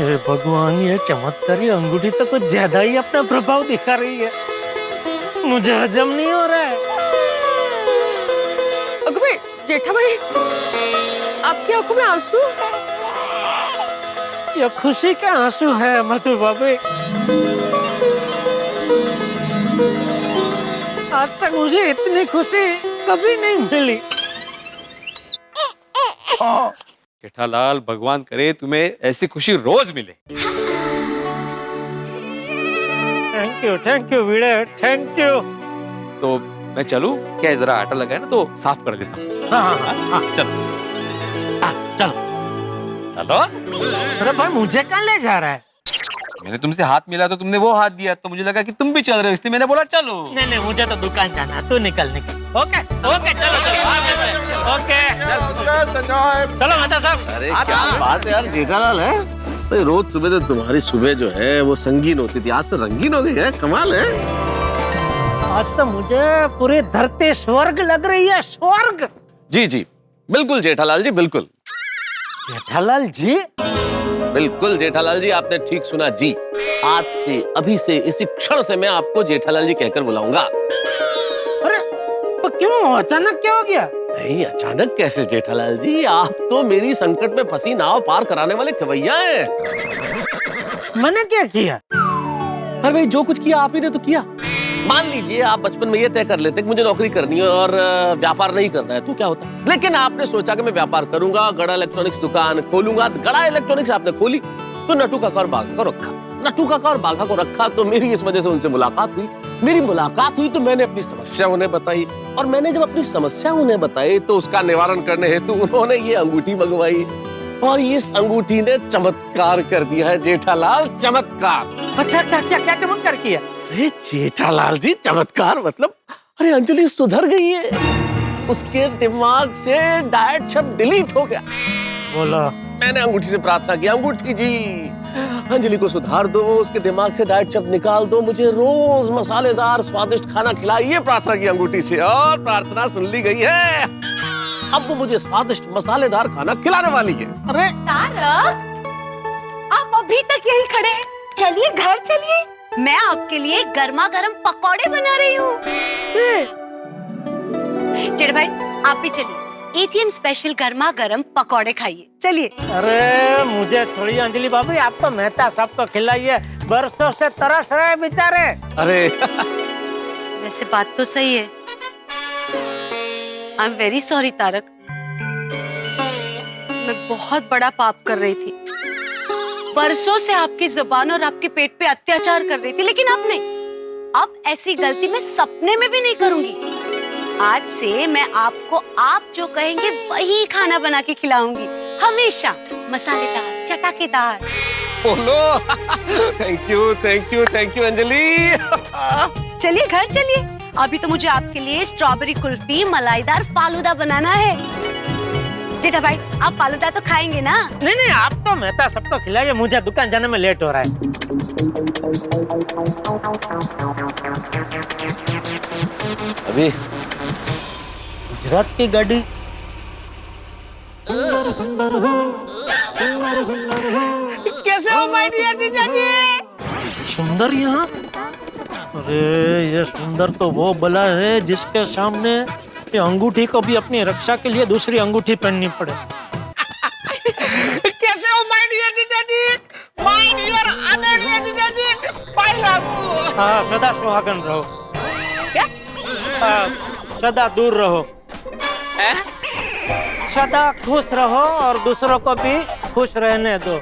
अरे भगवान, ये चमत्कारी अंगूठी तो कुछ ज्यादा ही अपना प्रभाव दिखा रही है। मुझे हजम नहीं हो रहा है। अगं बाई, जेठाबाई, आपकी आंखों में आंसू? ये खुशी के आंसू है मधु बाबी। आज तक मुझे इतनी खुशी कभी नहीं मिली। जेठालाल, भगवान करे तुम्हें ऐसी खुशी रोज मिले। थैंक यू वीरे, थैंक यू। तो मैं चलूं क्या? जरा आटा लगा है ना तो साफ कर देता हूँ। हाँ, चलो चलो चलो। अरे भाई मुझे कहाँ ले जा रहा है? मैंने तुमसे हाथ मिला तो तुमने वो हाथ दिया, तो मुझे लगा कि तुम भी चल रहे हो, इसलिए मैंने बोला चलो। नहीं मुझे तो दुकान जाना है, तू निकल। ओके चलो ओके चलो मेहता साहब। अरे क्या बात है यार जेठालाल है, तो रोज सुबह तो तुम्हारी सुबह जो है वो संगीन होती थी, आज तो रंगीन हो गई है, कमाल है। आज तो मुझे पूरी धरती स्वर्ग लग रही है, स्वर्ग। जी जी बिल्कुल जेठालाल जी, बिल्कुल जेठालाल जी, बिल्कुल जेठालाल जी, आपने ठीक सुना जी। आज से, अभी से, इसी क्षण से मैं आपको जेठालाल जी कहकर बुलाऊंगा। अरे तो क्यों अचानक क्या हो गया? नहीं अचानक कैसे जेठालाल जी, आप तो मेरी संकट में फंसी नाव पार कराने वाले खवैया हैं। मैंने क्या किया? अरे भाई जो कुछ किया आप ही ने तो किया। मान लीजिए आप बचपन में ये तय कर लेते कि मुझे नौकरी करनी है और व्यापार नहीं करना है, तो क्या होता? लेकिन आपने सोचा कि मैं व्यापार करूंगा, गड़ा इलेक्ट्रॉनिक्स दुकान खोलूंगा। गड़ा इलेक्ट्रॉनिक्स आपने खोली तो नटू काका और बाघा को रखा। नटू काका और बाघा को रखा तो मेरी इस वजह से उनसे मुलाकात हुई। मेरी मुलाकात हुई तो मैंने अपनी समस्या उन्हें बताई, और मैंने जब अपनी समस्या उन्हें बताई तो उसका निवारण करने हेतु उन्होंने ये अंगूठी मंगवाई, और इस अंगूठी ने चमत्कार कर दिया है जेठालाल, चमत्कार। अच्छा क्या चमत्कार किया? अरे जेठालाल जी चमत्कार मतलब, अरे अंजलि सुधर गई है, उसके दिमाग से डाइट शब्द डिलीट हो गया। बोलो। मैंने अंगूठी से प्रार्थना की, अंगूठी जी अंजलि को सुधार दो, उसके दिमाग से डाइट शब्द निकाल दो, मुझे रोज मसालेदार स्वादिष्ट खाना खिलाइए, प्रार्थना की अंगूठी से, और प्रार्थना सुन ली गई है। अब वो मुझे स्वादिष्ट मसालेदार खाना खिलाने वाली है। अरे तारक, आप अभी तक यही खड़े हैं? चलिए घर चलिए, मैं आपके लिए गर्मा गर्म पकौड़े बना रही हूँ। चिड़ भाई आप भी चलिए, एटीएम स्पेशल गर्मा गर्म पकौड़े खाइए, चलिए। अरे मुझे छोड़िए अंजलि बाबू, आप तो मेहता सबको खिलाइए, बरसों से तरस रहे बेचारे। अरे वैसे बात तो सही है। I am very sorry Tarak, मैं बहुत बड़ा पाप कर रही थी। बरसों से आपकी जुबान और आपके पेट पे अत्याचार कर रही थी, लेकिन अब नहीं। अब ऐसी गलती मैं सपने में भी नहीं करूंगी। आज से मैं आपको आप जो कहेंगे वही खाना बना के खिलाऊंगी, हमेशा मसालेदार चटाकेदार। बोलो थैंक यू अंजलि। चलिए घर चलिए, अभी तो मुझे आपके लिए स्ट्रॉबेरी कुल्फी मलाईदार फालूदा बनाना है। जेठा भाई आप फालूदा तो खाएंगे ना? नहीं आप तो मेहता सबको खिलाइए, मुझे दुकान जाने में लेट हो रहा है। अभी गुजरात की गाड़ी। कैसे हो माय डियर जीजाजी? सुंदर यहाँ? अरे ये सुंदर तो वो बला है जिसके सामने ये अंगूठी को भी अपनी रक्षा के लिए दूसरी अंगूठी पहननी पड़े। कैसे हो माय डियर जीजाजी? माय डियर आदरणीय जीजाजी, पाई लागू। हाँ सदा सुहागन रहो। क्या? सदा दूर रहो। सदा खुश रहो और दूसरों को भी खुश रहने दो।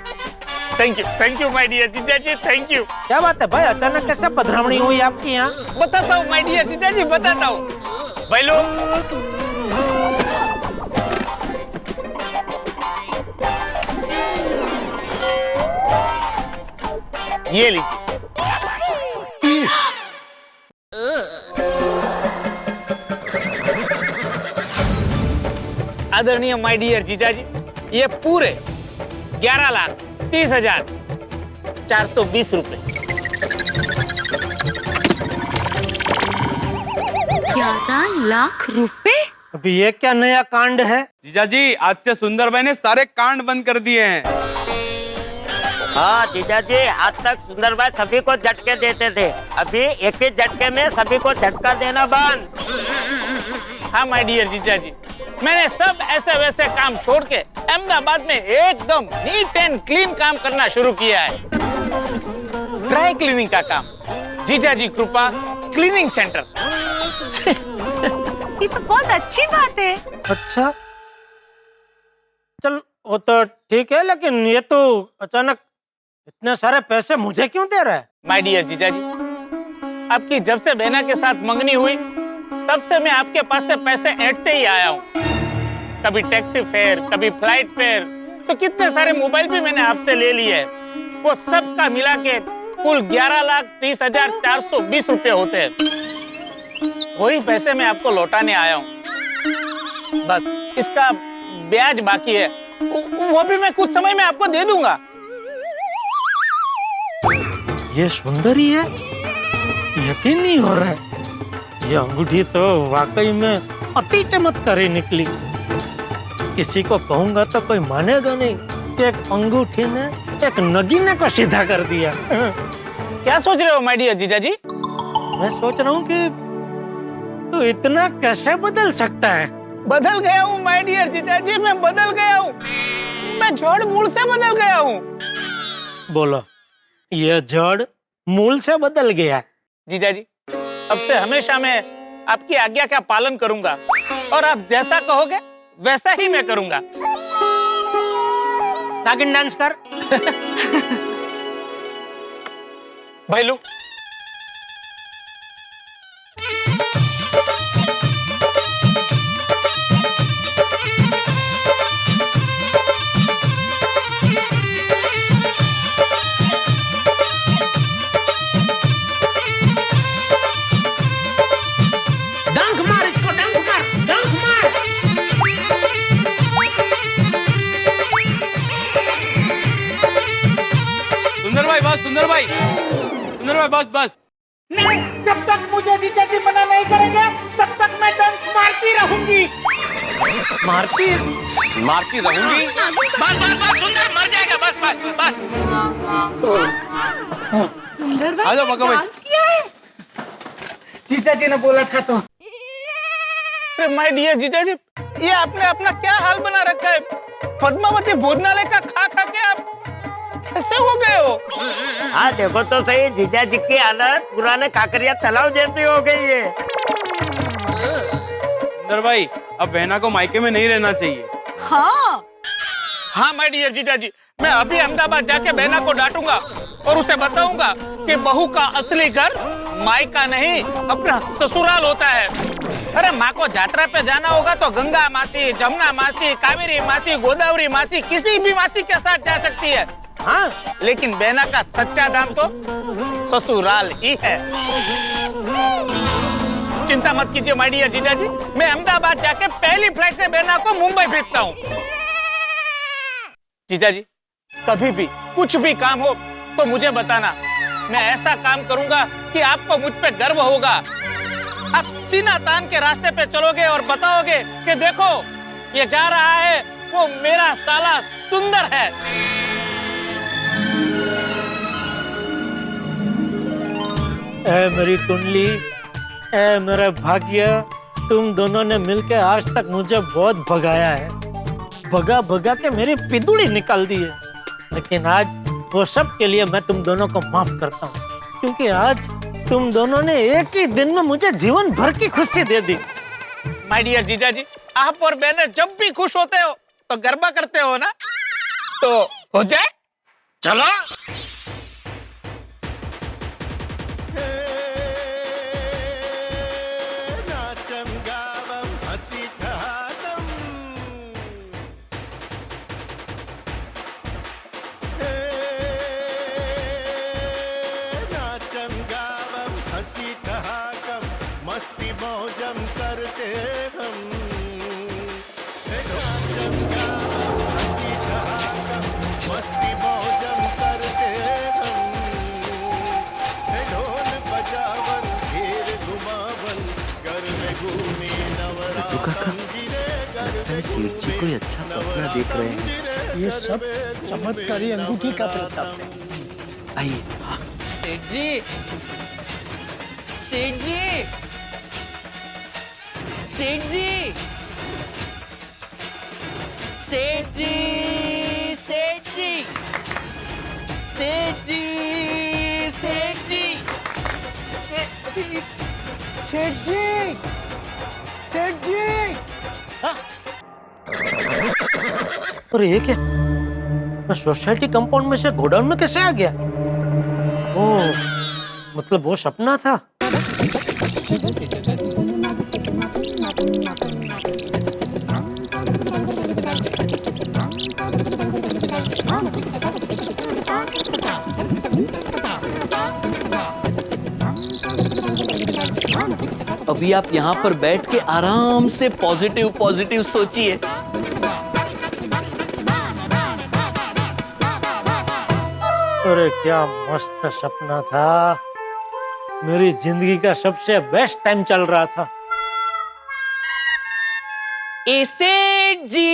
थैंक यू माय डियर जीजाजी, थैंक यू। क्या बात है भाई, अचानक कैसे पधरावनी हुई आपकी यहाँ? बताता हूँ माय डियर जीजाजी, बताता हूँ। भाई लोग ये लीजिए। आदरणीय माय डियर जीजाजी, ये पूरे 11,30,420 रुपए। 11 लाख रुपए? अभी ये क्या नया कांड है? जीजाजी आज से सुंदर भाई ने सारे कांड बंद कर दिए हैं। हाँ जीजाजी, आज तक सुंदर भाई सभी को झटके देते थे, अभी एक ही झटके में सभी को झटका देना बंद। हाँ माय डियर जीजाजी, मैंने सब ऐसे वैसे काम छोड़ के अहमदाबाद में एकदम नीट एंड क्लीन काम करना शुरू किया है। ड्राई क्लीनिंग का काम। जीजाजी कृपा क्लीनिंग सेंटर। ये तो बहुत अच्छी बात है। अच्छा चल वो तो ठीक है, लेकिन ये तो अचानक इतने सारे पैसे मुझे क्यों दे रहा है? माय डियर जीजाजी, आपकी जब से बहना के साथ मंगनी हुई तब से मैं आपके पास से पैसे ऐंठते ही आया हूँ। कभी टैक्सी फेयर, कभी फ्लाइट फेयर, तो कितने सारे मोबाइल भी मैंने आपसे ले लिए हैं। वो सब का मिला के कुल 11,30,420 रुपए होते हैं। वही पैसे मैं आपको लौटाने आया हूँ। बस इसका ब्याज बाकी है, वो भी मैं कुछ समय में आपको दे दूंगा। ये सुंदरी है, यकीन नहीं हो रहा है। ये अंगूठी तो वाकई में अति चमत्कारी निकली। किसी को कहूंगा तो कोई मानेगा नहीं। एक अंगूठी ने एक नगीने को सीधा कर दिया। क्या सोच रहे हो माय डियर जीजाजी? मैं सोच रहा हूँ कि तू इतना कैसे बदल सकता है। बदल गया हूँ माय डियर जीजाजी, मैं बदल गया हूँ। मैं जड़ मूल से बदल गया हूँ। बोलो, ये जड़ मूल से बदल गया। जीजाजी, अब से हमेशा मैं आपकी आज्ञा का पालन करूंगा और आप जैसा कहोगे वैसा ही मैं करूंगा। नागिन डांस कर। भैलू, डंक मार इसको, डंक मार, डंक मार। सुंदर भाई बस, सुंदर भाई, सुंदर भाई बस बस। नहीं, जब तक मुझे जीजाजी मना नहीं करेंगे तब तक मैं डांस मारती रहूंगी। मारती रहूंगी। बस बस बस, सुंदर मर जाएगा। बस बस बस। सुंदर आ जाओ, भाई मक्का भाई। डांस किया है। जीजाजी ने बोला था तो। माय डियर जीजाजी, ये आपने अपना क्या हाल बना रखा है? पद्मावती भोजनालय का खा खा के आप ऐसे हो गए हो। हाँ देखो तो सही, जीजाजी की हालत पुराने काकरिया तालाब जैसी हो गई है। सुंदर भाई, अब बहना को मायके में नहीं रहना चाहिए। हाँ माय डियर जीजाजी, मैं अभी अहमदाबाद जाके बहना को डांटूंगा और उसे बताऊंगा कि बहू का असली घर मायका नहीं अपना ससुराल होता है। अरे माँ को यात्रा पे जाना होगा तो गंगा मासी, जमुना मासी, कावेरी मासी, गोदावरी मासी, किसी भी मासी के साथ जा सकती है। हाँ, लेकिन बहना का सच्चा धाम तो ससुराल ही है। चिंता मत कीजिए माय डियर जीजाजी, मैं अहमदाबाद जाके पहली फ्लाइट से बहना को मुंबई भेजता हूँ। जीजाजी, कभी भी कुछ भी काम हो तो मुझे बताना। मैं ऐसा काम करूंगा कि आपको मुझ पे गर्व होगा। आप सीना तान के रास्ते पे चलोगे और बताओगे कि देखो ये जा रहा है, वो मेरा साला सुंदर है। ए मेरी कुंडली, ए मेरा भाग्य, तुम दोनों ने मिलकर आज तक मुझे बहुत भगाया है। भगा भगा के मेरी पिदुड़ी निकाल दी है। लेकिन आज वो सब के लिए मैं तुम दोनों को माफ करता हूँ, क्योंकि आज तुम दोनों ने एक ही दिन में मुझे जीवन भर की खुशी दे दी। माय डियर जीजाजी, आप और बहनें जब भी खुश होते हो तो गरबा करते हो ना, तो हो जाए। चलो। मस्ती मौजम करते हम, मस्ती मौजम करते हम, ढोल बजावन घेर घुमावन, घर में घूमे नवरात्र गिरे, सेठ जी कोई अच्छा सपना देख रहे हैं। ये सब चमत्कारी अंगूठी का प्रताप है। आइए। सेठ जी, सेठ जी, सेठ जी, सेठ जी, सेठ जी, सेठ जी, सेठ जी, सेठ जी, सेठ जी, सेठ जी। और ये क्या? मैं सोसाइटी कंपाउंड में से गोडाउन में कैसे आ गया? ओह, मतलब वो सपना था। अभी आप यहाँ पर बैठ के आराम से पॉजिटिव पॉजिटिव सोचिए। अरे क्या मस्त सपना था, मेरी जिंदगी का सबसे बेस्ट टाइम चल रहा था। सेठ जी,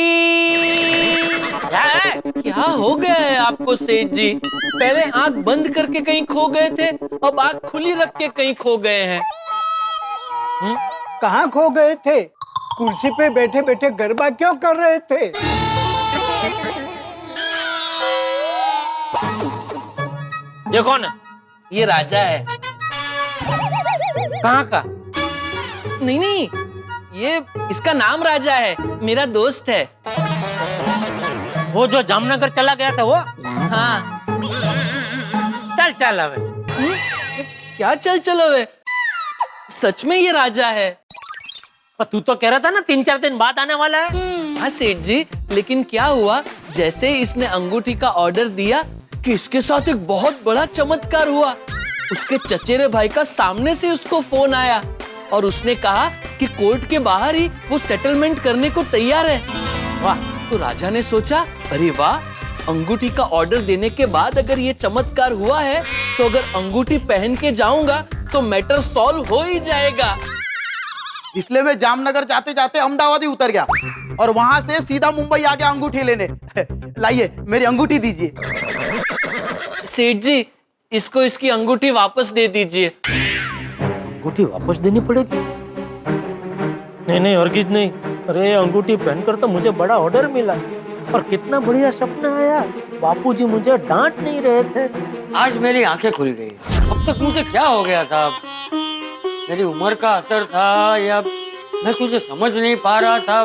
क्या हो गया है आपको सेठ जी? पहले आंख बंद करके कहीं खो गए थे, अब आंख खुली रख के कहीं खो गए हैं। कहाँ खो गए थे? कुर्सी पे बैठे बैठे गरबा क्यों कर रहे थे? ये कौन है? ये राजा है। कहाँ का? नहीं नहीं, ये इसका नाम राजा है, मेरा दोस्त है। वो जो जामनगर चला गया था वो? हाँ। चल चल अबे। क्या चल चलो वे? सच में ये राजा है। पर तू तो कह रहा था ना 3-4 दिन बाद आने वाला है। हाँ सेठ जी, लेकिन क्या हुआ, जैसे ही इसने अंगूठी का ऑर्डर दिया कि इसके साथ एक बहुत बड़ा चमत्कार हुआ। उसके चचेरे भाई का सामने से उसको फोन आया और उसने कहा कि कोर्ट के बाहर ही वो सेटलमेंट करने को तैयार है। वाह! तो राजा ने सोचा, अरे वाह, अंगूठी का ऑर्डर देने के बाद अगर ये चमत्कार हुआ है तो अगर अंगूठी पहन के जाऊंगा तो मैटर सॉल्व हो ही जाएगा। इसलिए मैं जामनगर जाते जाते अहमदाबाद ही उतर गया और वहां से सीधा मुंबई आ गया अंगूठी लेने। लाइए मेरी अंगूठी दीजिए। सेठ जी, इसको इसकी अंगूठी वापस दे दीजिए। अंगूठी वापस देनी पड़ेगी? नहीं नहीं हरगिज नहीं। अरे अंगूठी पहनकर तो मुझे बड़ा ऑर्डर मिला और कितना बढ़िया सपना आया। बापूजी मुझे डांट नहीं रहे थे। आज मेरी आंखें खुल गई। अब तक मुझे क्या हो गया था? मेरी उम्र का असर था या मैं तुझे समझ नहीं पा रहा था?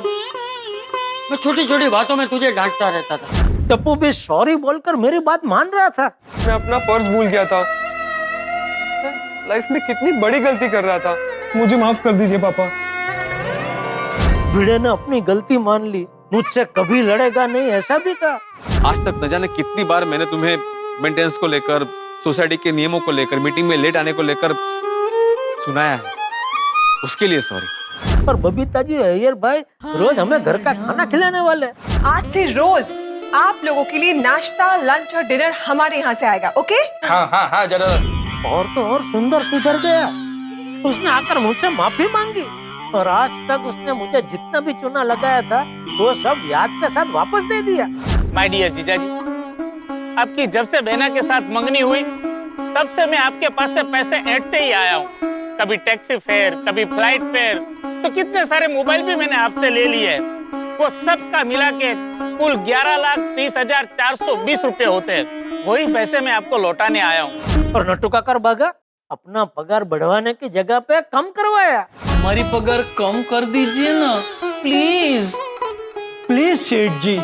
मैं छोटी छोटी बातों में तुझे डांटता रहता था। टप्पू भी सॉरी बोलकर मेरी बात मान रहा था। मैं अपना फर्ज भूल गया था। लाइफ में कितनी बड़ी गलती कर रहा था। मुझे माफ कर दीजिए पापा। भिड़े ने अपनी गलती मान ली, मुझसे कभी लड़ेगा नहीं ऐसा भी कहा। आज तक न जाने कितनी बार मैंने तुम्हें मेंटेनेंस को लेकर, सोसाइटी के नियमों को लेकर, मीटिंग में लेट आने को लेकर सुनाया है। उसके लिए सॉरी। पर बबीता जी, अय्यर भाई रोज हमें घर का खाना खिलाने वाले। आज से रोज आप लोगों के लिए नाश्ता, लंच और डिनर हमारे यहाँ से आएगा, ओके? हाँ हाँ हाँ जरूर। और तो और सुंदर सुधर गया। उसने आकर मुझसे माफी मांगी और आज तक उसने मुझे जितना भी चूना लगाया था वो सब ब्याज के साथ वापस दे दिया। माय डियर जीजा जी, आपकी जब से बहना के साथ मंगनी हुई तब से मैं आपके पास से पैसे ऐंठते ही आया हूँ। कभी टैक्सी फेयर, कभी फ्लाइट फेयर, तो कितने सारे मोबाइल भी मैंने आपसे ले लिए। वो सब का मिला के कुल 11,30,420 रुपए होते हैं। वही पैसे मैं आपको लौटाने आया हूँ। और नट्टू काकर बागा अपना पगार बढ़वाने की जगह पे कम करवाया। हमारी पगार कम कर दीजिए ना प्लीज। प्लीज सेठ जी,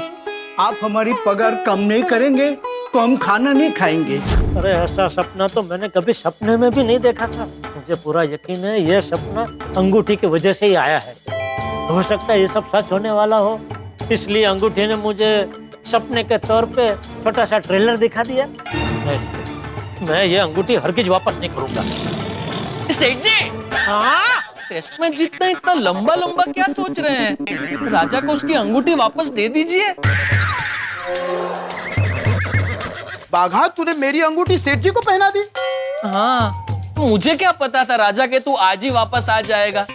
आप हमारी पगार कम नहीं करेंगे तो हम खाना नहीं खाएंगे। अरे ऐसा सपना तो मैंने कभी सपने में भी नहीं देखा था। मुझे पूरा यकीन है ये सपना अंगूठी की वजह से ही आया है। हो सकता है ये सब सच होने वाला हो, इसलिए अंगूठी ने मुझे सपने के तौर पे छोटा सा ट्रेलर दिखा दिया। मैं ये अंगूठी हरगिज वापस नहीं करूंगा। सेठ जी, हाँ, टेस्ट में जितना इतना लंबा लंबा क्या सोच रहे हैं? राजा को उसकी अंगूठी वापस दे दीजिए। बाघा, तूने मेरी अंगूठी सेठ जी को पहना दी? हाँ, मुझे क्या पता था राजा के तू आज ही वापस आ जाएगा।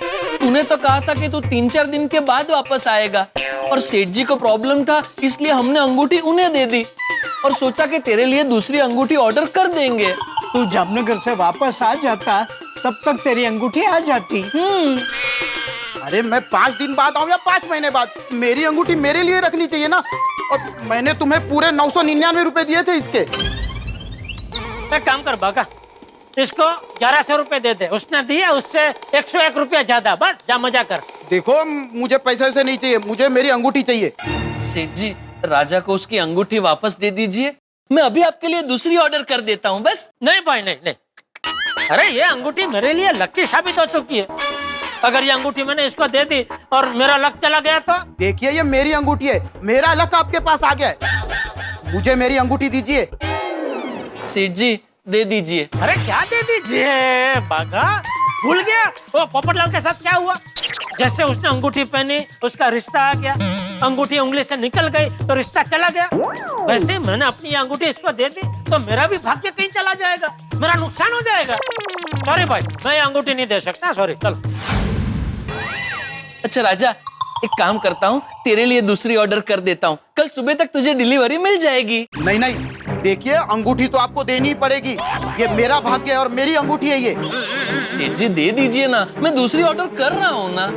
तूने तो कहा था कि तू 3-4 दिन के बाद वापस आएगा और सेठ जी को प्रॉब्लम था, इसलिए हमने अंगूठी उन्हें दे दी और सोचा कि तेरे लिए दूसरी अंगूठी ऑर्डर कर देंगे। तू जामनगर से वापस आ जाता तब तक तेरी अंगूठी आ जाती। अरे मैं 5 दिन बाद आऊं या 5 महीने बाद, मेरी अंगूठी मेरे लिए रखनी चाहिए ना। और मैंने तुम्हें पूरे 999 रुपए दिए थे इसके। एक काम कर बाका, इसको 1100 रुपए दे दे। उसने दिया उससे 101 रुपया ज्यादा। बस जा मजा कर। देखो, मुझे पैसे वैसे नहीं चाहिए, मुझे मेरी अंगूठी चाहिए। सेठ जी, राजा को उसकी अंगूठी वापस दे दीजिए। मैं अभी आपके लिए दूसरी ऑर्डर कर देता हूँ। बस नहीं भाई, नहीं नहीं। अरे ये अंगूठी मेरे लिए लकी साबित हो चुकी है। अगर ये अंगूठी मैंने इसको दे दी और मेरा लक चला गया तो? देखिए ये मेरी अंगूठी है, मेरा लक आपके पास आ गया है। मुझे मेरी अंगूठी दीजिए। सेठ जी दे दीजिए। अरे क्या दे दीजिए बागा, भूल गया वो पोपटलाल के साथ क्या हुआ? जैसे उसने अंगूठी पहनी उसका रिश्ता आ गया, अंगूठी उंगली से निकल गई तो रिश्ता चला गया। वैसे मैंने अपनी ये अंगूठी इसको दे दी तो मेरा भी भाग्य कहीं चला जाएगा, मेरा नुकसान हो जाएगा। सॉरी भाई, मैं ये अंगूठी नहीं दे सकता, सॉरी। चल। अच्छा राजा, एक काम करता हूँ, तेरे लिए दूसरी ऑर्डर कर देता हूँ, कल सुबह तक तुझे डिलीवरी मिल जाएगी। नहीं नहीं, देखिए अंगूठी तो आपको देनी ही पड़ेगी, ये मेरा भाग्य है और मेरी अंगूठी है ये। सेठ जी दे दीजिए ना, मैं दूसरी ऑर्डर कर रहा हूँ ना।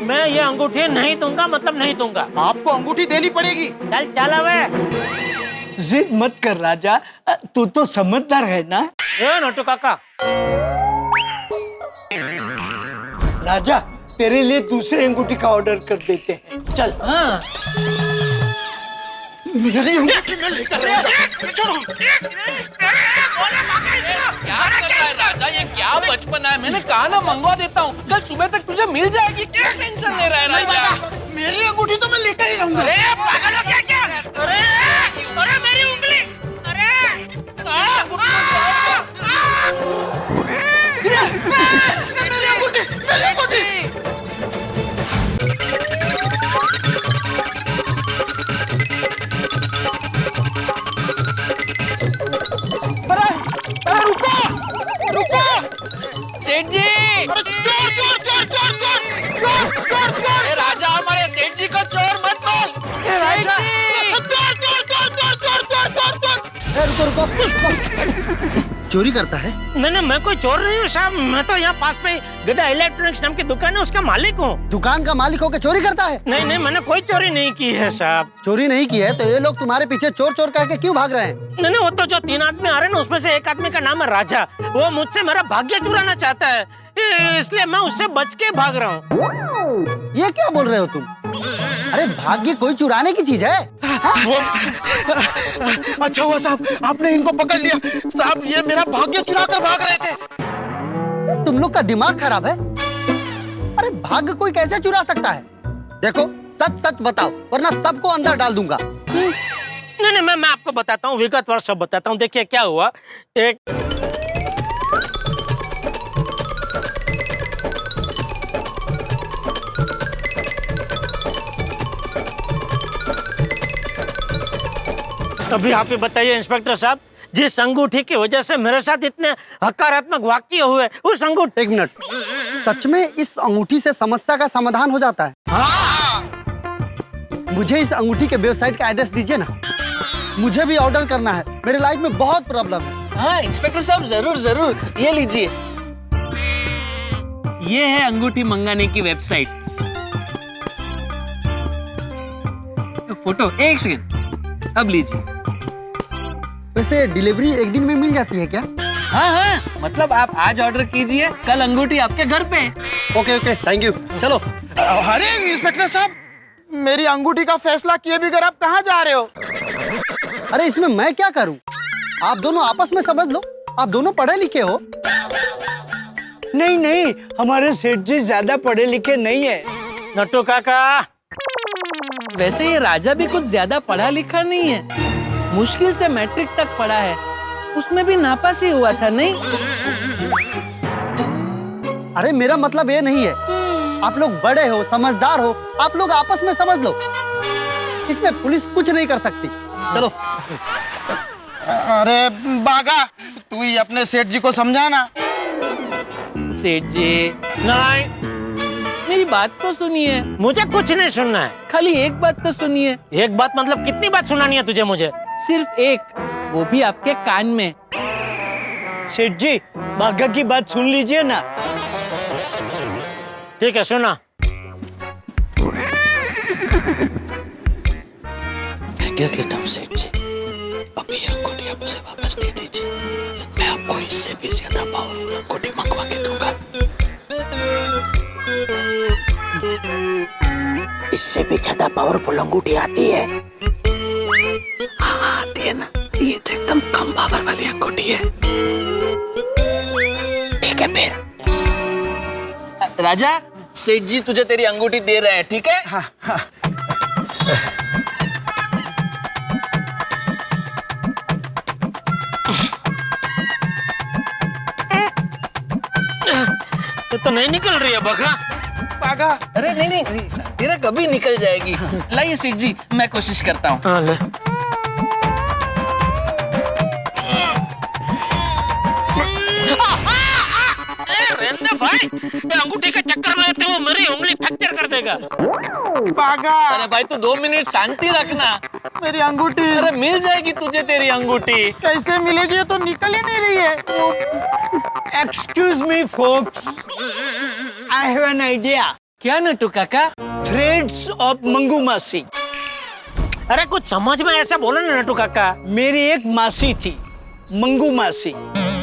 मैं ये अंगूठी नहीं दूंगा, मतलब नहीं दूंगा। आपको अंगूठी देनी पड़ेगी। चल चल अब। जिद मत कर राजा, तू तो समझदार है ना। नोटू काका, राजा तेरे लिए दूसरे अंगूठी का ऑर्डर कर देते हैं, चल। हाँ मेरी अंगूठी में लेकर क्या कर रहा है राजा, ये क्या बचपन है। मैंने कहा ना मंगवा देता हूँ, कल सुबह तक तुझे मिल जाएगी, क्या टेंशन ले रहा है राजा। मेरी अंगूठी तो मैं लेकर ही रहूंगा। पागल हो क्या? अरे मेरी उंगली, अरे मेरी अंगूठी। सेठ जी, अरे राजा हमारे सेठ जी को चोर मत बोल। रुको। चोरी करता है? नहीं, मैं कोई चोर नहीं हूँ साहब, मैं तो यहाँ पास में गड्ढा इलेक्ट्रॉनिक्स नाम की दुकान है, उसका मालिक हूँ। दुकान का मालिक होकर चोरी करता है? नहीं, मैंने कोई चोरी नहीं की है साहब। चोरी नहीं की है तो ये लोग तुम्हारे पीछे चोर चोर कह के क्यों भाग रहे हैं? नहीं, वो तो जो 3 आदमी आ रहे हैं ना, उसमें से एक आदमी का नाम है राजा, वो मुझसे मेरा भाग्य चुराना चाहता है, इसलिए मैं उससे बच के भाग रहा हूँ। ये क्या बोल रहे हो तुम? अरे भाग्य कोई चुराने की चीज है? अच्छा हुआ साहब आपने इनको पकड़ लिया। साहब ये मेरा भाग्य चुरा कर भाग रहे थे। तुम लोग का दिमाग खराब है? अरे भाग्य कोई कैसे चुरा सकता है? देखो सच सच बताओ वरना सबको अंदर डाल दूंगा। नहीं, मैं आपको बताता हूँ, विगतवार सब बताता हूँ। देखिए क्या हुआ, एक अभी आप ही बताइए इंस्पेक्टर साहब, जिस अंगूठी की वजह से मेरे साथ इतने हकारात्मक वाक्य हुए, उस अंगूठी। एक मिनट, सच में इस अंगूठी से समस्या का समाधान हो जाता है? हाँ। मुझे इस अंगूठी के वेबसाइट का एड्रेस दीजिए ना, मुझे भी ऑर्डर करना है, मेरे लाइफ में बहुत प्रॉब्लम है। हाँ इंस्पेक्टर साहब जरूर जरूर, ये लीजिए, ये है अंगूठी मंगाने की वेबसाइट। फोटो, एक सेकंड, अब लीजिए। वैसे डिलीवरी एक दिन में मिल जाती है क्या? हाँ, मतलब आप आज ऑर्डर कीजिए, कल अंगूठी आपके घर पे। Okay, thank you. चलो। अरे इंस्पेक्टर साहब, मेरी अंगूठी का फैसला किए बगैर आप कहाँ जा रहे हो? अरे इसमें मैं क्या करूं? आप दोनों आपस में समझ लो, आप दोनों पढ़े लिखे हो। नहीं, हमारे सेठ जी ज्यादा पढ़े लिखे नहीं है। नट्टू काका, वैसे ये राजा भी कुछ ज्यादा पढ़ा लिखा नहीं है, मुश्किल से मैट्रिक तक पढ़ा है, उसमें भी नापास ही हुआ था। नहीं, अरे मेरा मतलब ये नहीं है, आप लोग बड़े हो, समझदार हो, आप लोग आपस में समझ लो, इसमें पुलिस कुछ नहीं कर सकती। चलो। अरे बागा, तू ही अपने सेठ जी को समझाना। सेठ जी नहीं, मेरी बात तो सुनिए। मुझे कुछ नहीं सुनना है, खाली एक बात तो सुनिए। एक बात मतलब कितनी बात सुनानी है तुझे मुझे? सिर्फ एक, वो भी आपके कान में। सेठ जी बागा की बात सुन लीजिए ना। ठीक है, सुना। मैं क्या कहता हूँ सेठ जी, अभी अंगूठी आप उसे वापस दे दीजिए, मैं आपको इससे भी ज्यादा पावरफुल अंगूठी मंगवा के दूंगा। इससे भी ज्यादा पावरफुल अंगूठी आती है। हाँ आती है ना, ये तो एकदम कम पावर वाली अंगूठी है। ठीक है फिर राजा, सेठ जी तुझे तेरी अंगूठी दे रहे हैं, ठीक है? हाँ हाँ। तो नहीं निकल रही है बगा। बागा। अरे नहीं नहीं, तेरा कभी निकल जाएगी। लाइए सेठ जी, मैं कोशिश करता हूँ। हाँ ले। रहने भाई, ये अंगूठी के चक्कर में तो मेरी उंगली फ्रैक्चर कर देगा। बागा। अरे भाई तू 2 मिनट शांति रखना। मेरी अंगूठी। अरे मिल जाएगी तुझे तेरी अंगूठी। कैसे मिलेगी? ये तो निकल ही नहीं रही है। Excuse me folks, I have an idea. क्या नटू काका? थ्रेड्स ऑफ मंगू मासी। अरे कुछ समझ में ऐसा बोलो ना नटू काका। मेरी एक मासी थी, मंगू मासी।